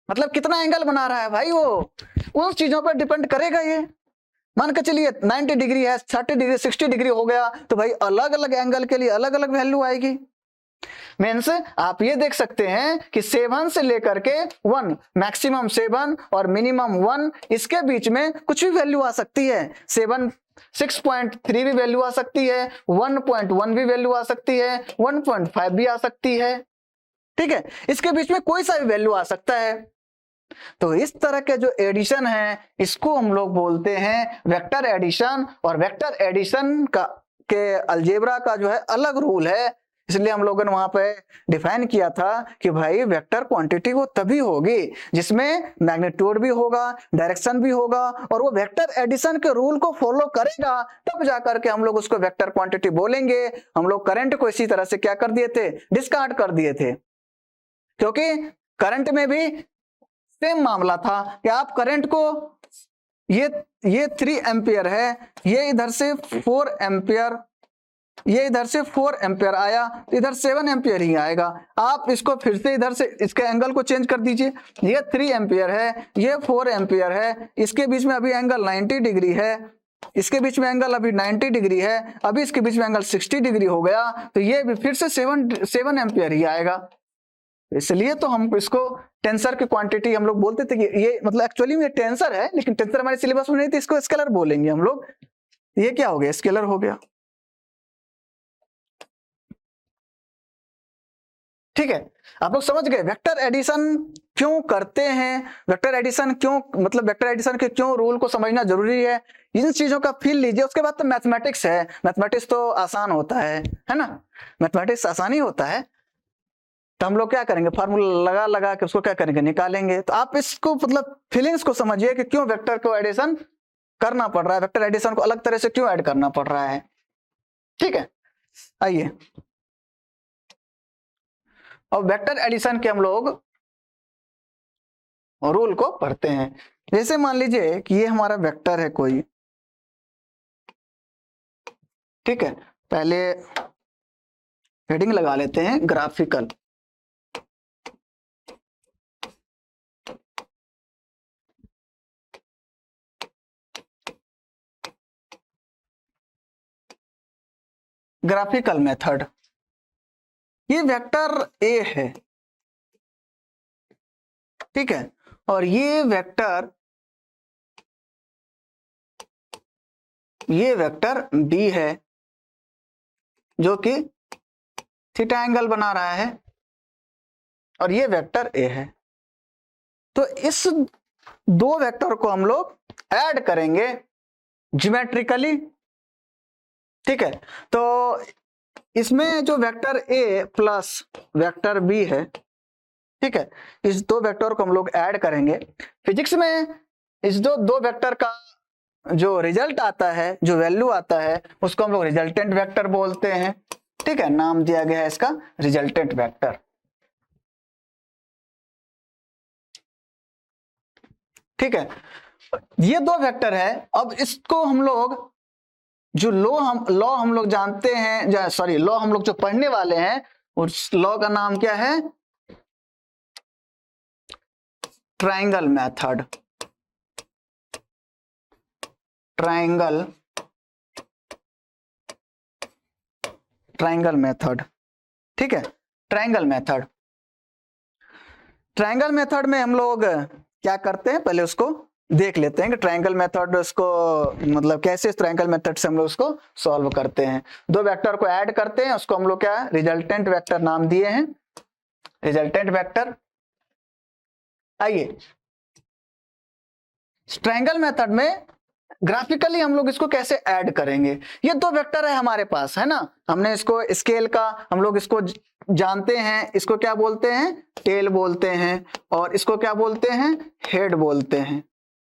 [SPEAKER 1] मतलब कितना एंगल बना रहा है भाई, वो उन चीजों पर डिपेंड करेगा। ये मान के चलिए 90 डिग्री है, 30 डिग्री 60 डिग्री हो गया, तो भाई अलग अलग एंगल के लिए अलग अलग वैल्यू आएगी। मीन्स आप ये देख सकते हैं कि 7 से लेकर के 1, मैक्सिमम 7 और मिनिमम 1, इसके बीच में कुछ भी वैल्यू आ सकती है। 6.3 भी वैल्यू आ सकती है, 1.1 भी वैल्यू आ सकती है, 1.5 भी आ सकती है। ठीक है, इसके बीच में कोई सा भी वैल्यू आ सकता है। तो इस तरह के जो एडिशन है इसको हम लोग बोलते हैं वेक्टर एडिशन। और वेक्टर एडिशन का के अलजेब्रा का जो है अलग रूल है, इसलिए हम लोगों ने वहां पे डिफाइन किया था कि भाई वेक्टर क्वांटिटी वो तभी होगी जिसमें मैग्नीट्यूड भी होगा, डायरेक्शन भी होगा, और वो वेक्टर एडिशन के रूल को फॉलो करेगा, तब जाकर के हम लोग उसको वेक्टर क्वांटिटी बोलेंगे। हम लोग करंट को इसी तरह से क्या कर दिए थे, डिस्कार्ड कर दिए थे, क्योंकि करंट में भी सेम मामला था कि आप करंट को ये 3 एम्पियर है, ये इधर से 4 एम्पियर, ये इधर से 4 एम्पियर आया, इधर 7 एम्पियर ही आएगा। आप इसको फिर से इधर से इसके एंगल को चेंज कर दीजिए, ये 3 एम्पियर है, ये 4 एम्पियर है, इसके बीच में अभी एंगल 90 डिग्री है, इसके बीच में एंगल अभी 90 डिग्री है, अभी इसके बीच में एंगल 60 डिग्री हो गया, तो ये भी फिर से 7 एम्पियर ही आएगा। इसलिए तो हम इसको टेंसर की क्वांटिटी हम लोग बोलते थे कि ये मतलब एक्चुअली में टेंसर है, लेकिन टेंसर हमारे सिलेबस में नहीं थी, इसको स्केलर बोलेंगे हम लोग। ये क्या हो गया, स्केलर हो गया। ठीक है, आप लोग समझ गए वेक्टर एडिशन क्यों करते हैं, वेक्टर एडिशन क्यों, मतलब वेक्टर एडिशन के क्यों रूल को समझना जरूरी है। इन चीजों का फील लीजिए। उसके बाद तो मैथमेटिक्स है, मैथमेटिक्स तो आसान होता है ना, मैथमेटिक्स आसानी होता है। तो हम लोग क्या करेंगे, फार्मूला लगा लगा के उसको क्या करेंगे, निकालेंगे। तो आप इसको मतलब फीलिंग्स को समझिए कि क्यों वेक्टर को एडिशन करना पड़ रहा है, वेक्टर एडिशन को अलग तरह से क्यों ऐड करना पड़ रहा है। ठीक है, आइए अब वेक्टर एडिशन के हम लोग रूल को पढ़ते हैं। जैसे मान लीजिए कि ये हमारा वेक्टर है कोई, ठीक है, पहले हेडिंग लगा लेते हैं ग्राफिकल। ग्राफिकल मेथड, ये वेक्टर ए है, ठीक है, और ये वेक्टर बी है जो कि थीटा एंगल बना रहा है, और ये वेक्टर ए है। तो इस 2 वेक्टर को हम लोग ऐड करेंगे ज्योमेट्रिकली। ठीक है, तो इसमें जो vector a plus vector b है, ठीक है, इस 2 वेक्टर को हम लोग ऐड करेंगे। फिजिक्स में इस दो वेक्टर का जो रिजल्ट आता है, जो वैल्यू आता है, उसको हम लोग रिजल्टेंट वेक्टर बोलते हैं। ठीक है, नाम दिया गया है इसका रिजल्टेंट वेक्टर। ठीक है, ये 2 वेक्टर है। अब इसको हम लोग जो लॉ हम लोग जानते हैं, सॉरी लॉ हम लोग जो पढ़ने वाले हैं, उस लॉ का नाम क्या है, ट्रायंगल मेथड। ट्रायंगल मेथड, ठीक है, ट्रायंगल मेथड में हम लोग क्या करते हैं, पहले उसको देख लेते हैं कि ट्रायंगल मेथड उसको मतलब कैसे इस ट्रायंगल मेथड से हम लोग उसको सॉल्व करते हैं। 2 वेक्टर को ऐड करते हैं, उसको हम लोग क्या रिजल्टेंट वेक्टर नाम दिए हैं, रिजल्टेंट वेक्टर। आइए ट्रायंगल मेथड में ग्राफिकली हम लोग इसको कैसे ऐड करेंगे। ये 2 वेक्टर है हमारे पास, है ना, हमने इसको स्केल का हम लोग इसको जानते हैं, इसको क्या बोलते हैं, टेल बोलते हैं, और इसको क्या बोलते हैं, हेड बोलते हैं।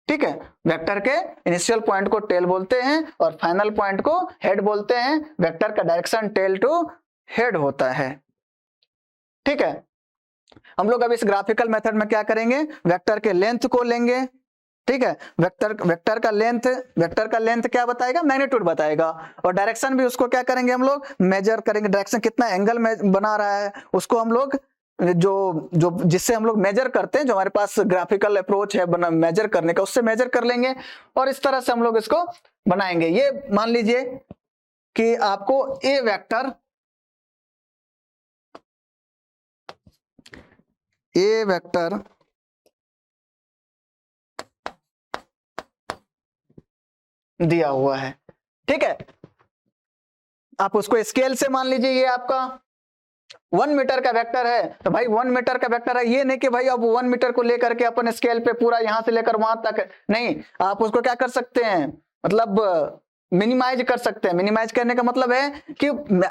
[SPEAKER 1] ठीक है, वेक्टर के इनिशियल पॉइंट को टेल बोलते हैं और फाइनल पॉइंट को हेड बोलते हैं। वेक्टर का डायरेक्शन टेल टू हेड होता है। ठीक है, हम लोग अब इस ग्राफिकल मेथड में क्या करेंगे, वेक्टर के लेंथ को लेंगे। ठीक है, वेक्टर का लेंथ क्या बताएगा, मैग्नीट्यूड बताएगा, और डायरेक्शन भी उसको क्या करेंगे, हम लोग मेजर करेंगे, डायरेक्शन कितना एंगल में बना रहा है उसको हम लोग जो जिससे हम लोग मेजर करते हैं, जो हमारे पास ग्राफिकल अप्रोच है मेजर करने का, उससे मेजर कर लेंगे और इस तरह से हम लोग इसको बनाएंगे। ये मान लीजिए कि आपको ए वेक्टर ए वेक्टर दिया हुआ है, ठीक है। आप उसको स्केल से मान लीजिए ये आपका 1 मीटर का वेक्टर है, तो भाई 1 मीटर का वेक्टर है, ये नहीं कि भाई अब 1 मीटर को लेकर के अपन स्केल पे पूरा यहां से लेकर वहां तक नहीं, आप उसको क्या कर सकते हैं, मतलब मिनिमाइज कर सकते हैं। मिनिमाइज करने का मतलब है कि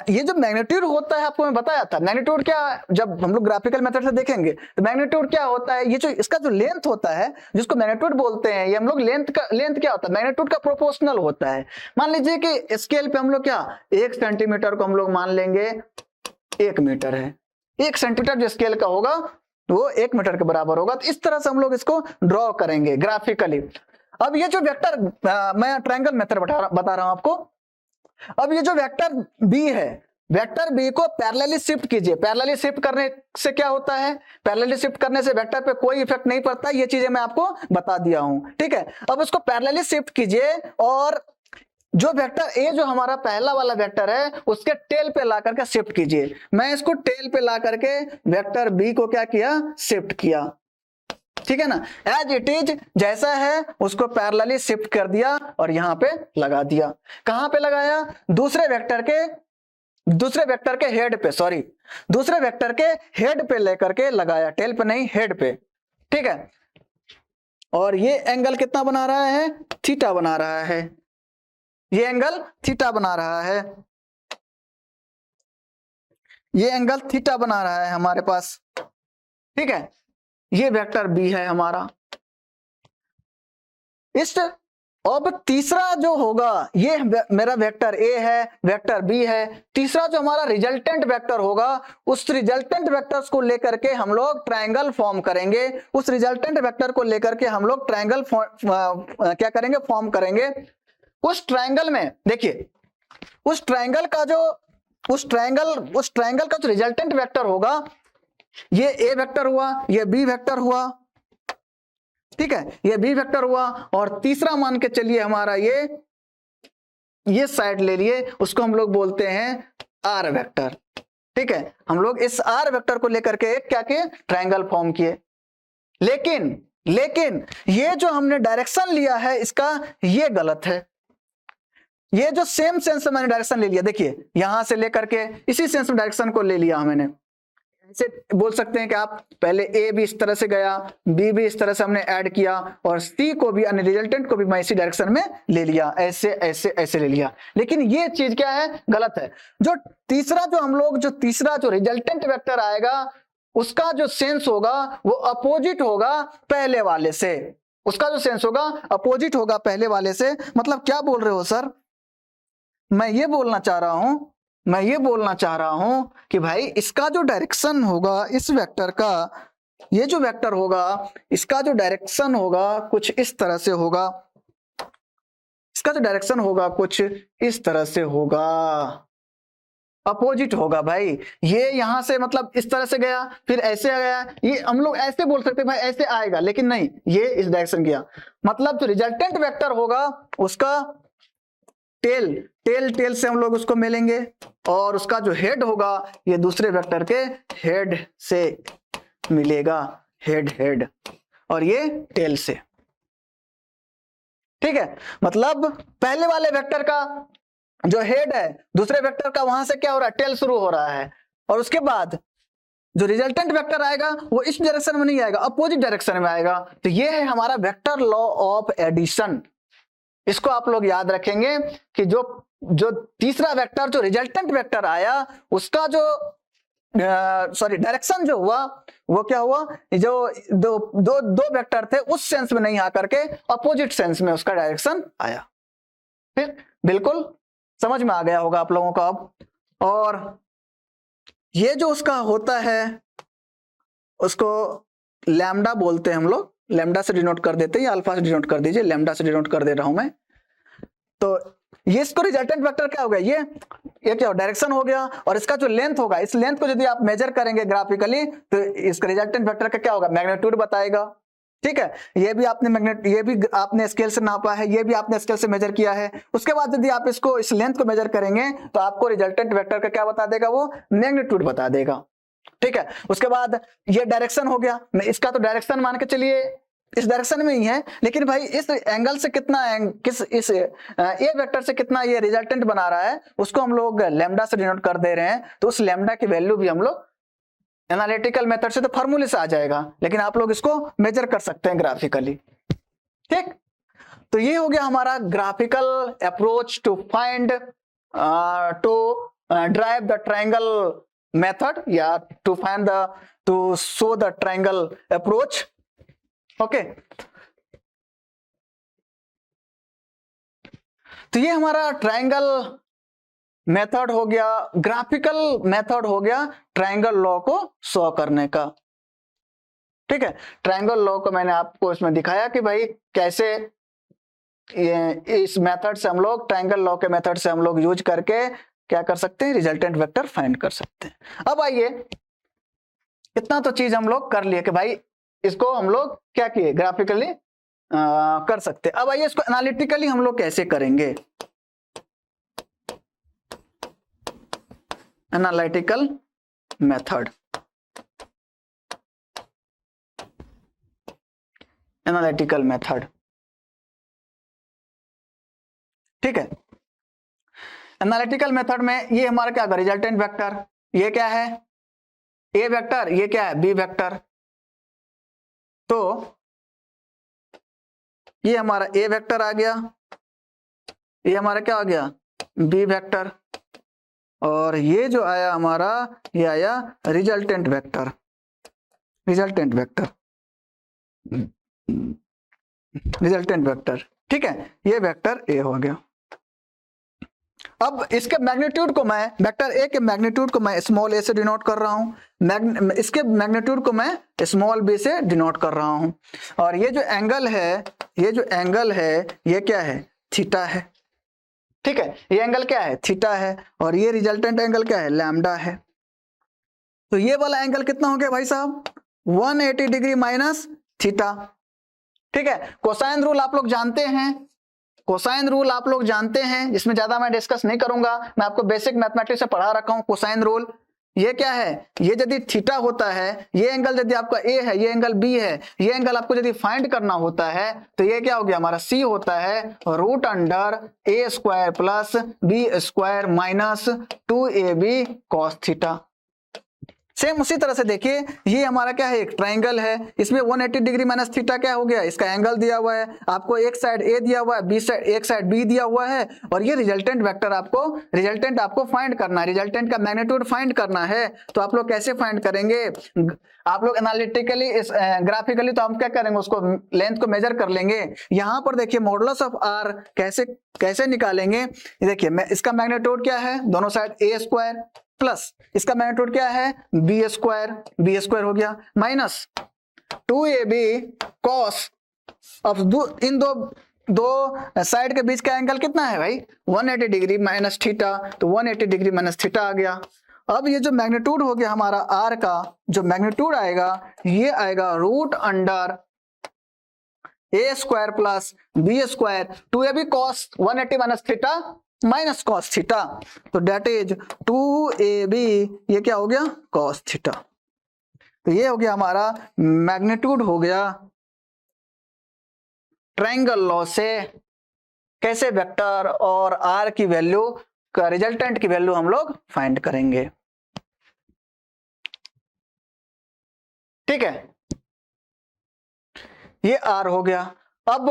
[SPEAKER 1] ये जो मैग्नीट्यूड होता है, आपको मैं बताया था मैग्नीट्यूड क्या, जब हम लोग ग्राफिकल मेथड से देखेंगे तो मैग्नीट्यूड क्या होता है, ये जो इसका जो लेंथ होता है जिसको मैग्नीट्यूड बोलते हैं, ये हम लोग लेंथ क्या होता है, मैग्नीट्यूड का प्रोपोर्शनल होता है। मान लीजिए कि स्केल पे हम लोग क्या 1 सेंटीमीटर को हम लोग मान लेंगे 1 मीटर है, 1 सेंटीमीटर जो स्केल का होगा वो 1 मीटर के बराबर होगा। तो इस तरह से हम लोग इसको ड्रॉ करेंगे ग्राफिकली। अब ये जो वेक्टर मैं ट्रायंगल मेथड बता रहा हूं आपको। अब ये जो वेक्टर बी है, वेक्टर बी को पैरेलली शिफ्ट कीजिए। पैरेलली शिफ्ट करने से क्या होता है, पैरेलली शिफ्ट करने से वेक्टर पे कोई इफेक्ट नहीं पड़ता, ये चीजें मैं आपको बता दिया हूं, ठीक है। अब उसको पैरेलली शिफ्ट कीजिए और जो वेक्टर ए जो हमारा पहला वाला वेक्टर है उसके टेल पे ला करके शिफ्ट कीजिए। मैं इसको टेल पे ला करके वेक्टर बी को क्या किया, शिफ्ट किया, ठीक है ना। एज इट इज जैसा है उसको पैरेलली शिफ्ट कर दिया और यहां पे लगा दिया। कहां पे लगाया, दूसरे वेक्टर के हेड पे, सॉरी दूसरे वेक्टर के हेड पे लेकर के लगाया, टेल पे नहीं हेड पे, ठीक है। और ये एंगल कितना बना रहा है, थीटा बना रहा है, ये एंगल थीटा बना रहा है, ये एंगल थीटा बना रहा है हमारे पास, ठीक है। ये वेक्टर बी है हमारा। इस अब तीसरा जो होगा, ये मेरा वेक्टर ए है, वेक्टर बी है, तीसरा जो हमारा रिजल्टेंट वेक्टर होगा, उस रिजल्टेंट वेक्टर्स को लेकर के हम लोग ट्रायंगल फॉर्म करेंगे। उस रिजल्टेंट वेक्टर को लेकर के हम लोग ट्रायंगल क्या करेंगे, फॉर्म करेंगे। उस ट्रायंगल में देखिए, उस ट्रायंगल का जो रिजल्टेंट वेक्टर होगा, ये ए वेक्टर हुआ, ये बी वेक्टर हुआ, ठीक है, ये बी वेक्टर हुआ। और तीसरा मान के चलिए हमारा ये साइड ले लिए, उसको हम लोग बोलते हैं आर वेक्टर, ठीक है। हम लोग इस आर वेक्टर को लेकर के क्या किए, ट्रायंगल फॉर्म किए। लेकिन ये जो हमने डायरेक्शन लिया है इसका, ये गलत है। ये जो सेम सेंस में मैंने डायरेक्शन ले लिया, देखिए यहां से लेकर के इसी सेंस में डायरेक्शन को ले लिया मैंने। ऐसे बोल सकते हैं कि आप पहले ए भी इस तरह से गया, बी भी इस तरह से हमने ऐड किया, और सी को भी यानी रिजल्टेंट को भी मैं इसी डायरेक्शन में ले लिया, ऐसे ऐसे ऐसे ले लिया। लेकिन ये चीज क्या है, गलत है। जो तीसरा जो रिजल्टेंट वेक्टर आएगा उसका जो सेंस होगा वो अपोजिट होगा पहले वाले से, उसका जो सेंस होगा अपोजिट होगा पहले वाले से। मतलब क्या बोल रहे हो सर, मैं ये बोलना चाह रहा हूं कि भाई इसका जो डायरेक्शन होगा, इस वेक्टर का ये जो वेक्टर होगा, इसका जो डायरेक्शन होगा कुछ इस तरह से होगा, इसका जो डायरेक्शन होगा कुछ इस तरह से होगा, अपोजिट होगा भाई। ये यहां से मतलब इस तरह से गया, फिर ऐसे गया, ये हम लोग ऐसे बोल सकते भाई ऐसे आएगा, लेकिन नहीं, ये इस डायरेक्शन गया। मतलब जो रिजल्टेंट वेक्टर होगा उसका टेल से हम लोग उसको मिलेंगे, और उसका जो हेड होगा ये दूसरे वेक्टर के हेड से मिलेगा, हेड, और ये टेल से, ठीक है। मतलब पहले वाले वेक्टर का जो हेड है दूसरे वेक्टर का, वहां से क्या हो रहा है, टेल शुरू हो रहा है, और उसके बाद जो रिजल्टेंट वेक्टर आएगा वो इस डायरेक्शन में नहीं आएगा, अपोजिट डायरेक्शन में आएगा। तो ये है हमारा वेक्टर लॉ ऑफ एडिशन। इसको आप लोग याद रखेंगे कि जो तीसरा वेक्टर जो रिजल्टेंट वेक्टर आया उसका जो डायरेक्शन जो हुआ वो क्या हुआ, जो दो वेक्टर थे उस सेंस में नहीं आकर के अपोजिट सेंस में उसका डायरेक्शन आया। फिर बिल्कुल समझ में आ गया होगा आप लोगों का अब। और ये जो उसका होता है उसको लैम्डा बोलते हैं हम लोग, लैम्डा से डिनोट कर देते हैं, या अल्फा से डिनोट कर दीजिए, लैम्डा से डिनोट कर दे रहा हूं मैं। तो ये इसको रिजल्टेंट वेक्टर क्या हो गया, ये क्या डायरेक्शन हो गया, और इसका जो लेंथ होगा, इस लेंथ को यदि आप मेजर करेंगे ग्राफिकली तो इसका रिजल्टेंट वेक्टर का क्या होगा, मैग्नीट्यूड बताएगा, ठीक है। ये भी आपने स्केल से नापा है, ये भी आपने स्केल से मेजर किया है। उसके बाद यदि आप इसको इस लेंथ को मेजर करेंगे तो आपको रिजल्टेंट वेक्टर का क्या बता देगा, वो मैग्नीट्यूड बता देगा, ठीक है। उसके बाद ये डायरेक्शन हो गया, इसका तो डायरेक्शन मान के चलिए इस डायरेक्शन में ही है, लेकिन भाई इस एंगल से कितना इस ए वेक्टर से कितना ये रिजल्टेंट बना रहा है उसको हम लोग लैम्डा से डिनोट कर दे रहे हैं। तो उस लैम्डा की वैल्यू भी हम लोग एनालिटिकल मेथड से तो फार्मूले से आ जाएगा, लेकिन आप लोग इसको मेजर कर सकते हैं ग्राफिकली। ठीक, तो ये हो गया हमारा graphical approach to find to drive the triangle method या to find the to show the triangle approach. Okay, तो ये हमारा ट्रायंगल मेथड हो गया, ग्राफिकल मेथड हो गया ट्रायंगल लॉ को शो करने का। ठीक है, ट्रायंगल लॉ को मैंने आपको इसमें दिखाया कि भाई कैसे इस मेथड से हम लोग ट्रायंगल लॉ के मेथड से हम लोग यूज करके क्या कर सकते हैं, रिजल्टेंट वेक्टर फाइंड कर सकते हैं। अब आइए, इतना तो चीज हम लोग कर लिए कि भाई इसको हम लोग क्या किए, ग्राफिकली कर सकते हैं। अब आइए इसको एनालिटिकली हम लोग कैसे करेंगे। एनालिटिकल मेथड, एनालिटिकल मेथड, ठीक है। एनालिटिकल मेथड में ये हमारा क्या होगा, रिजल्टेंट वेक्टर, ये क्या है ए वेक्टर, ये क्या है बी वेक्टर। तो ये हमारा ए वेक्टर आ गया, ये हमारा क्या आ गया बी वेक्टर, और ये जो आया हमारा ये आया resultant vector, resultant vector, resultant vector. ठीक है, ये वेक्टर ए हो गया। अब इसके मैग्नीट्यूड को मैं, वेक्टर ए के मैग्नीट्यूड को मैं स्मॉल ए से डिनोट कर रहा हूं, इसके मैग्नीट्यूड को मैं स्मॉल बी से डिनोट कर रहा हूं। और ये जो एंगल है, ये जो एंगल है ये क्या है, थीटा है। ठीक है, ये एंगल क्या है, थीटा है, और ये रिजल्टेंट एंगल क्या है, लैम्डा है। तो ये वाला एंगल कितना हो गया भाई साहब, 180 डिग्री माइनस थीटा। ठीक है, कोसाइन रूल आप लोग जानते हैं, कोसाइन रूल आप लोग जानते हैं, जिसमें ज्यादा मैं डिस्कस नहीं करूंगा, मैं आपको बेसिक मैथमेटिक्स से पढ़ा रखा हूं। कोसाइन रूल ये क्या है, ये यदि थीटा होता है, ये एंगल यदि आपका ए है, ये एंगल बी है, ये एंगल आपको यदि फाइंड करना होता है तो ये क्या हो गया हमारा सी होता है root under a square plus b square minus 2ab cos theta. Same उसी तरह से देखिए, ये हमारा क्या है, एक ट्रायंगल है, इसमें 180 डिग्री माइनस थीटा क्या हो गया, इसका एंगल दिया हुआ है आपको, एक साइड ए दिया हुआ है, बी साइड एक साइड बी दिया हुआ है, और ये रिजल्टेंट वेक्टर आपको, रिजल्टेंट आपको फाइंड करना है, रिजल्टेंट का मैग्नीट्यूड फाइंड करना है। तो आप लोग कैसे फाइंड करेंगे, आप लोग एनालिटिकली ग्राफिकली तो हम क्या करेंगे, उसको लेंथ को मेजर कर लेंगे। यहां पर देखिए मॉडुलस ऑफ आर कैसे कैसे निकालेंगे, देखिए मैं इसका मैग्नीट्यूड क्या है, दोनों साइड ए स्क्वायर प्लस इसका मैग्नीट्यूड क्या है बी स्क्वायर हो गया, माइनस 2ab कॉस, अब इन दो साइड के बीच का एंगल कितना है भाई 180 डिग्री माइनस थीटा, तो 180 डिग्री माइनस थीटा आ गया। अब ये जो मैग्नीट्यूड हो गया हमारा आर का, जो मैग्नीट्यूड आएगा ये आएगा root under a square plus b square 2ab cos 180 minus theta minus cos theta, तो डेट इज 2ab, ये क्या हो गया कॉस थीटा। तो ये हो गया हमारा मैग्नीट्यूड हो गया ट्रायंगल लॉ से कैसे वेक्टर और आर की वैल्यू का रिजल्टेंट की वैल्यू हम लोग फाइंड करेंगे। ठीक है, ये आर हो गया। अब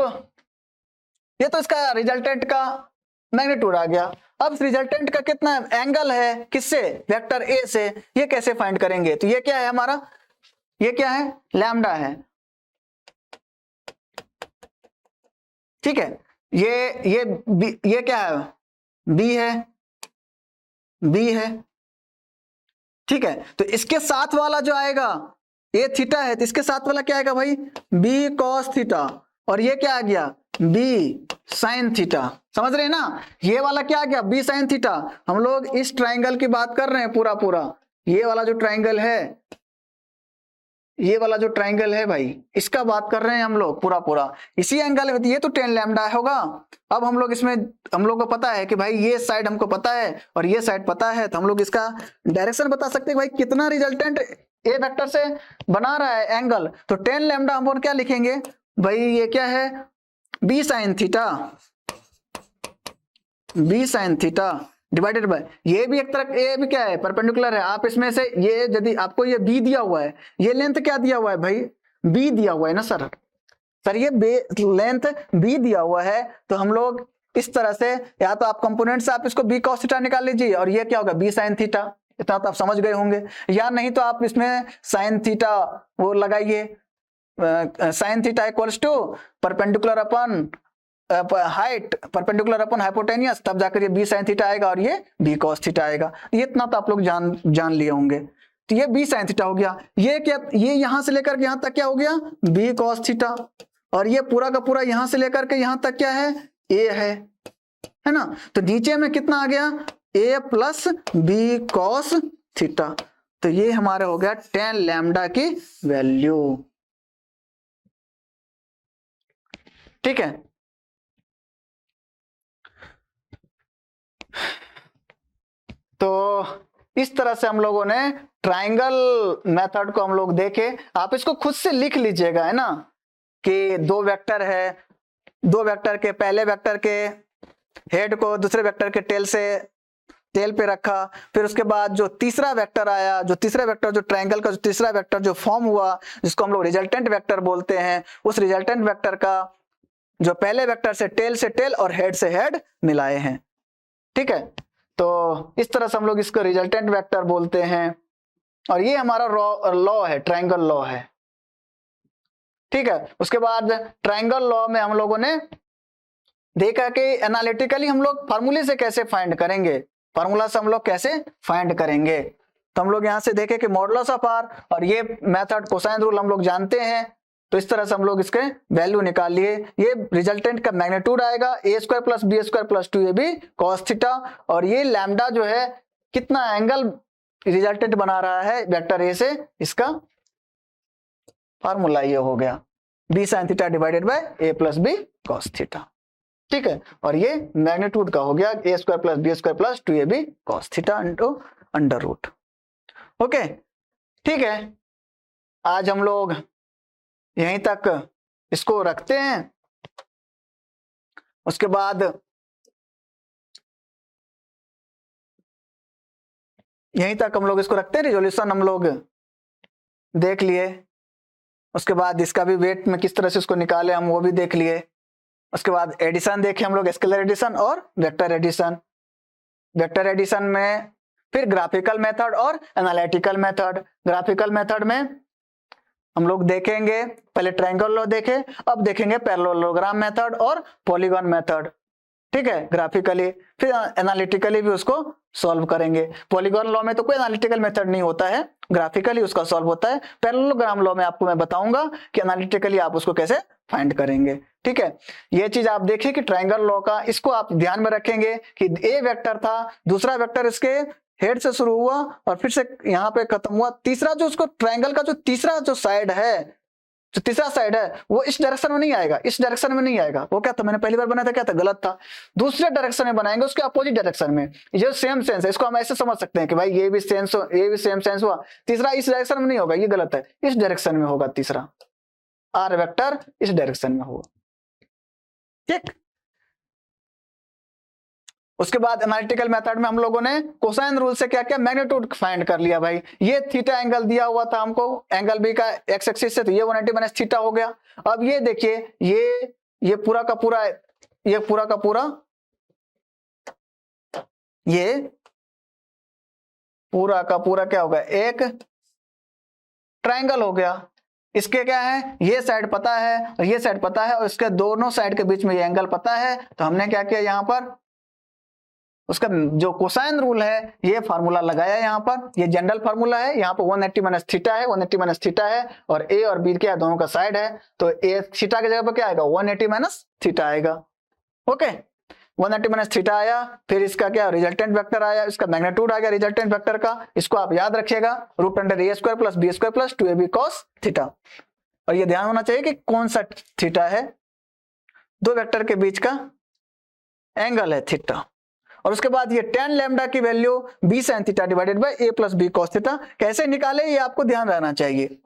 [SPEAKER 1] ये तो इसका रिजल्टेंट का मैग्नीट्यूड आ गया, अब रिजल्टेंट का कितना एंगल है किससे, वेक्टर ए से, ये कैसे फाइंड करेंगे, तो ये क्या है हमारा, ये क्या है लैम्डा है। ठीक है, ये क्या है बी है। ठीक है, तो इसके साथ वाला जो आएगा ये थीटा है, तो इसके साथ वाला क्या आएगा भाई बी कॉस थीटा, और ये क्या आ गया बी साइन थीटा। समझ रहे हैं ना, ये वाला क्या आ गया बी साइन थीटा। हम लोग इस ट्रायंगल की बात कर रहे हैं, पूरा ये वाला जो ट्रायंगल है ये वाला जो ट्राइंगल है भाई, इसका बात कर रहे हैं हम लोग पूरा पूरा इसी एंगल में, ये तो 10 लैम्डा होगा। अब हम लोग इसमें, हम लोग को पता है कि भाई ये साइड हमको पता है और ये साइड पता है, तो हम लोग इसका डायरेक्शन बता सकते हैं भाई कितना रिजल्टेंट ए वेक्टर से बना रहा है एंगल। तो 10 लैम्डा हम लोग क्या लिखेंगे भाई, ये क्या है, b sine theta, b sine theta divided by, ये भी एक तरह, ये भी क्या है, परपेंडिकुलर है। आप इसमें से ये, यदि आपको ये बी दिया हुआ है, ये लेंथ क्या दिया हुआ है भाई, बी दिया हुआ है ना सर, ये लेंथ बी दिया हुआ है, तो हम लोग इस तरह से, या तो आप कंपोनेंट से आप इसको बी कॉस थीटा निकाल लीजिए और ये क्या होगा बी साइन थीटा, इतना तो आप समझ गए होंगे। या नहीं तो आप इसमें साइन थीटा वो लगाइए, sine theta equals to perpendicular upon height, perpendicular upon hypotenuse, तब जाकर ये बी साइन थीटा आएगा और ये बी कॉस थीटा आएगा। ये इतना तो आप लोग जान लिए होंगे। तो ये बी साइन थीटा हो गया, ये क्या, ये यहां से लेकर के यहां तक क्या हो गया बी कॉस थीटा, और ये पूरा का पूरा यहां से लेकर के यहां तक क्या है ए है ना। तो नीचे में कितना आ गया ए प्लस बी कॉस थीटा, तो ये हमारा हो गया 10 लैम्डा की वैल्यू। ठीक है, तो इस तरह से हम लोगों ने ट्राइंगल मेथड को हम लोग देखे। आप इसको खुद से लिख लीजिएगा, है ना, कि दो वेक्टर है, दो वेक्टर के पहले वेक्टर के हेड को दूसरे वेक्टर के टेल पे रखा, फिर उसके बाद जो तीसरा वेक्टर आया, जो तीसरा वेक्टर, जो ट्राइंगल का जो तीसरा वेक्टर जो फॉर्म हुआ, जिसको हम लोग रिजल्टेंट वेक्टर बोलते हैं, उस रिजल्टेंट वेक्टर का जो पहले वेक्टर से टेल और हेड से हेड मिलाए हैं। ठीक है, तो इस तरह से हम लोग इसको रिजल्टेंट वेक्टर बोलते हैं, और ये हमारा लॉ है, ट्राइंगल लॉ है। ठीक है, उसके बाद ट्राइंगल लॉ में हम लोगों ने देखा कि एनालिटिकली हम लोग फार्मूले से कैसे फाइंड करेंगे, फार्मूला से हम लोग कैसे फाइंड करेंगे। तो हम लोग यहां से देखे कि मॉडुलस ऑफ आर, और ये मेथड कोसाइन रूल हम लोग जानते हैं, तो इस तरह से हम लोग इसके वैल्यू निकाल लिए। ये रिजल्टेंट का मैग्नीट्यूड आएगा a square plus b square plus 2ab cos theta, और ये लैम्डा जो है कितना एंगल रिजल्टेंट बना रहा है वेक्टर ए से, इसका फार्मूला ये हो गया b sine theta divided by a plus b cos theta. ठीक है, और ये मैग्नीट्यूड का हो गया a square plus b square plus 2ab cos theta into under root. Okay, ठीक है, आज हम लोग यहीं तक इसको रखते हैं। उसके बाद यहीं तक हम लोग इसको रखते हैं, रिजोल्यूशन हम लोग देख लिए। उसके बाद इसका भी वेट में किस तरह से इसको निकाले हम वो भी देख लिए। उसके बाद एडिशन देखे हम लोग, स्केलर एडिशन और वेक्टर एडिशन। वेक्टर एडिशन में फिर ग्राफिकल मेथड और एनालिटिकल मेथड। ग्राफिकल मेथड में हम लोग देखेंगे, पहले ट्रायंगल लॉ देखे, अब देखेंगे पैरेललोग्राम मेथड और पॉलीगॉन मेथड। ठीक है, ग्राफिकली, फिर एनालिटिकली भी उसको सॉल्व करेंगे। पॉलीगॉन लॉ में तो कोई एनालिटिकल मेथड नहीं होता है, ग्राफिकली उसका सॉल्व होता है। पैरेललोग्राम लॉ में आपको मैं बताऊंगा कि एनालिटिकली आप उसको कैसे फाइंड करेंगे। ठीक है, ये चीज आप देखिए कि ट्रायंगल लॉ का, इसको आप ध्यान में रखेंगे कि ए वेक्टर था, दूसरा वेक्टर इसके हेड से शुरू हुआ और फिर से यहाँ पे खत्म हुआ। तीसरा जो उसको ट्रायंगल का जो तीसरा जो साइड है, जो तीसरा साइड है वो इस डायरेक्शन में नहीं आएगा, इस डायरेक्शन में नहीं आएगा। वो क्या था, मैंने पहली बार बनाया था, क्या था, गलत था। दूसरे डायरेक्शन में बनाएंगे, उसके अपोजिट डायरेक्शन में। ये सेम सेंस है, इसको हम ऐसे समझ सकते हैं कि भाई ये भी सेंस, ये भी सेम सेंस हुआ। तीसरा इस डायरेक्शन में नहीं होगा, ये गलत है, इस डायरेक्शन में होगा। तीसरा आर वेक्टर इस डायरेक्शन में होगा। ठीक, उसके बाद एनालिटिकल मेथड में हम लोगों ने कोसाइन रूल से क्या क्या मैग्नीट्यूड फाइंड कर लिया। भाई ये थीटा एंगल दिया हुआ था हमको, एंगल बी का एक्स एक्सिस से, तो ये 180 माइनस थीटा हो गया। अब ये देखिए, ये पूरा का पूरा, ये पूरा का पूरा, ये पूरा का पूरा क्या होगा, एक ट्रायंगल हो गया। इसके क्या है, ये साइड पता है और ये साइड पता है, और इसके दोनों साइड के बीच में ये एंगल पता है। तो हमने क्या किया, यहाँ पर उसका जो कोसाइन रूल है ये फार्मूला लगाया। यहाँ पर ये जनरल फार्मूला है, यहाँ पर 180 माइनस थीटा है, 180 माइनस थीटा है, और ए और बी क्या है, दोनों का साइड है। तो ए थीटा की जगह पर क्या आएगा, 180 माइनस थीटा आएगा। ओके, 190 माइनस थीटा आया, फिर इसका क्या रिजल्टेंट वेक्टर आया, इसका मैग्नीट्यूड आ गया रिजल्टेंट वेक्टर का, इसको आप याद रखिएगा root under a square plus b square plus 2ab cos theta. और ये ध्यान होना चाहिए कि कौन सा थीटा है, दो वेक्टर के बीच का एंगल है थीटा। और उसके बाद ये tan लैम्डा की value b sin theta divided by a plus b cos theta कैसे निकाले ये आपको ध्यान रहना चाहिए।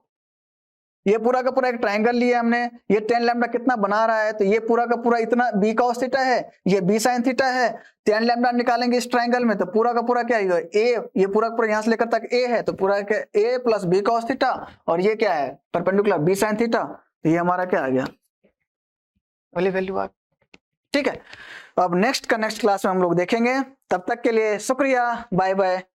[SPEAKER 1] ये पूरा का पूरा एक ट्रायंगल लिया हमने, ये tan लैम्डा कितना बना रहा है, तो ये पूरा का पूरा इतना b cos थीटा है, ये b sin थीटा है। tan लैम्डा निकालेंगे इस ट्रायंगल में तो पूरा का पूरा क्या है a, ये पूरा का पूरा यहां से लेकर तक a है, तो पूरा a plus b cos theta, और ये क्या है परपेंडिकुलर b sin थीटा, तो ये हमारा क्या आ गया वाली वैल्यू आ। ठीक है, अब नेक्स्ट क्लास में हम लोग देखेंगे, तब तक के लिए शुक्रिया, बाय बाय।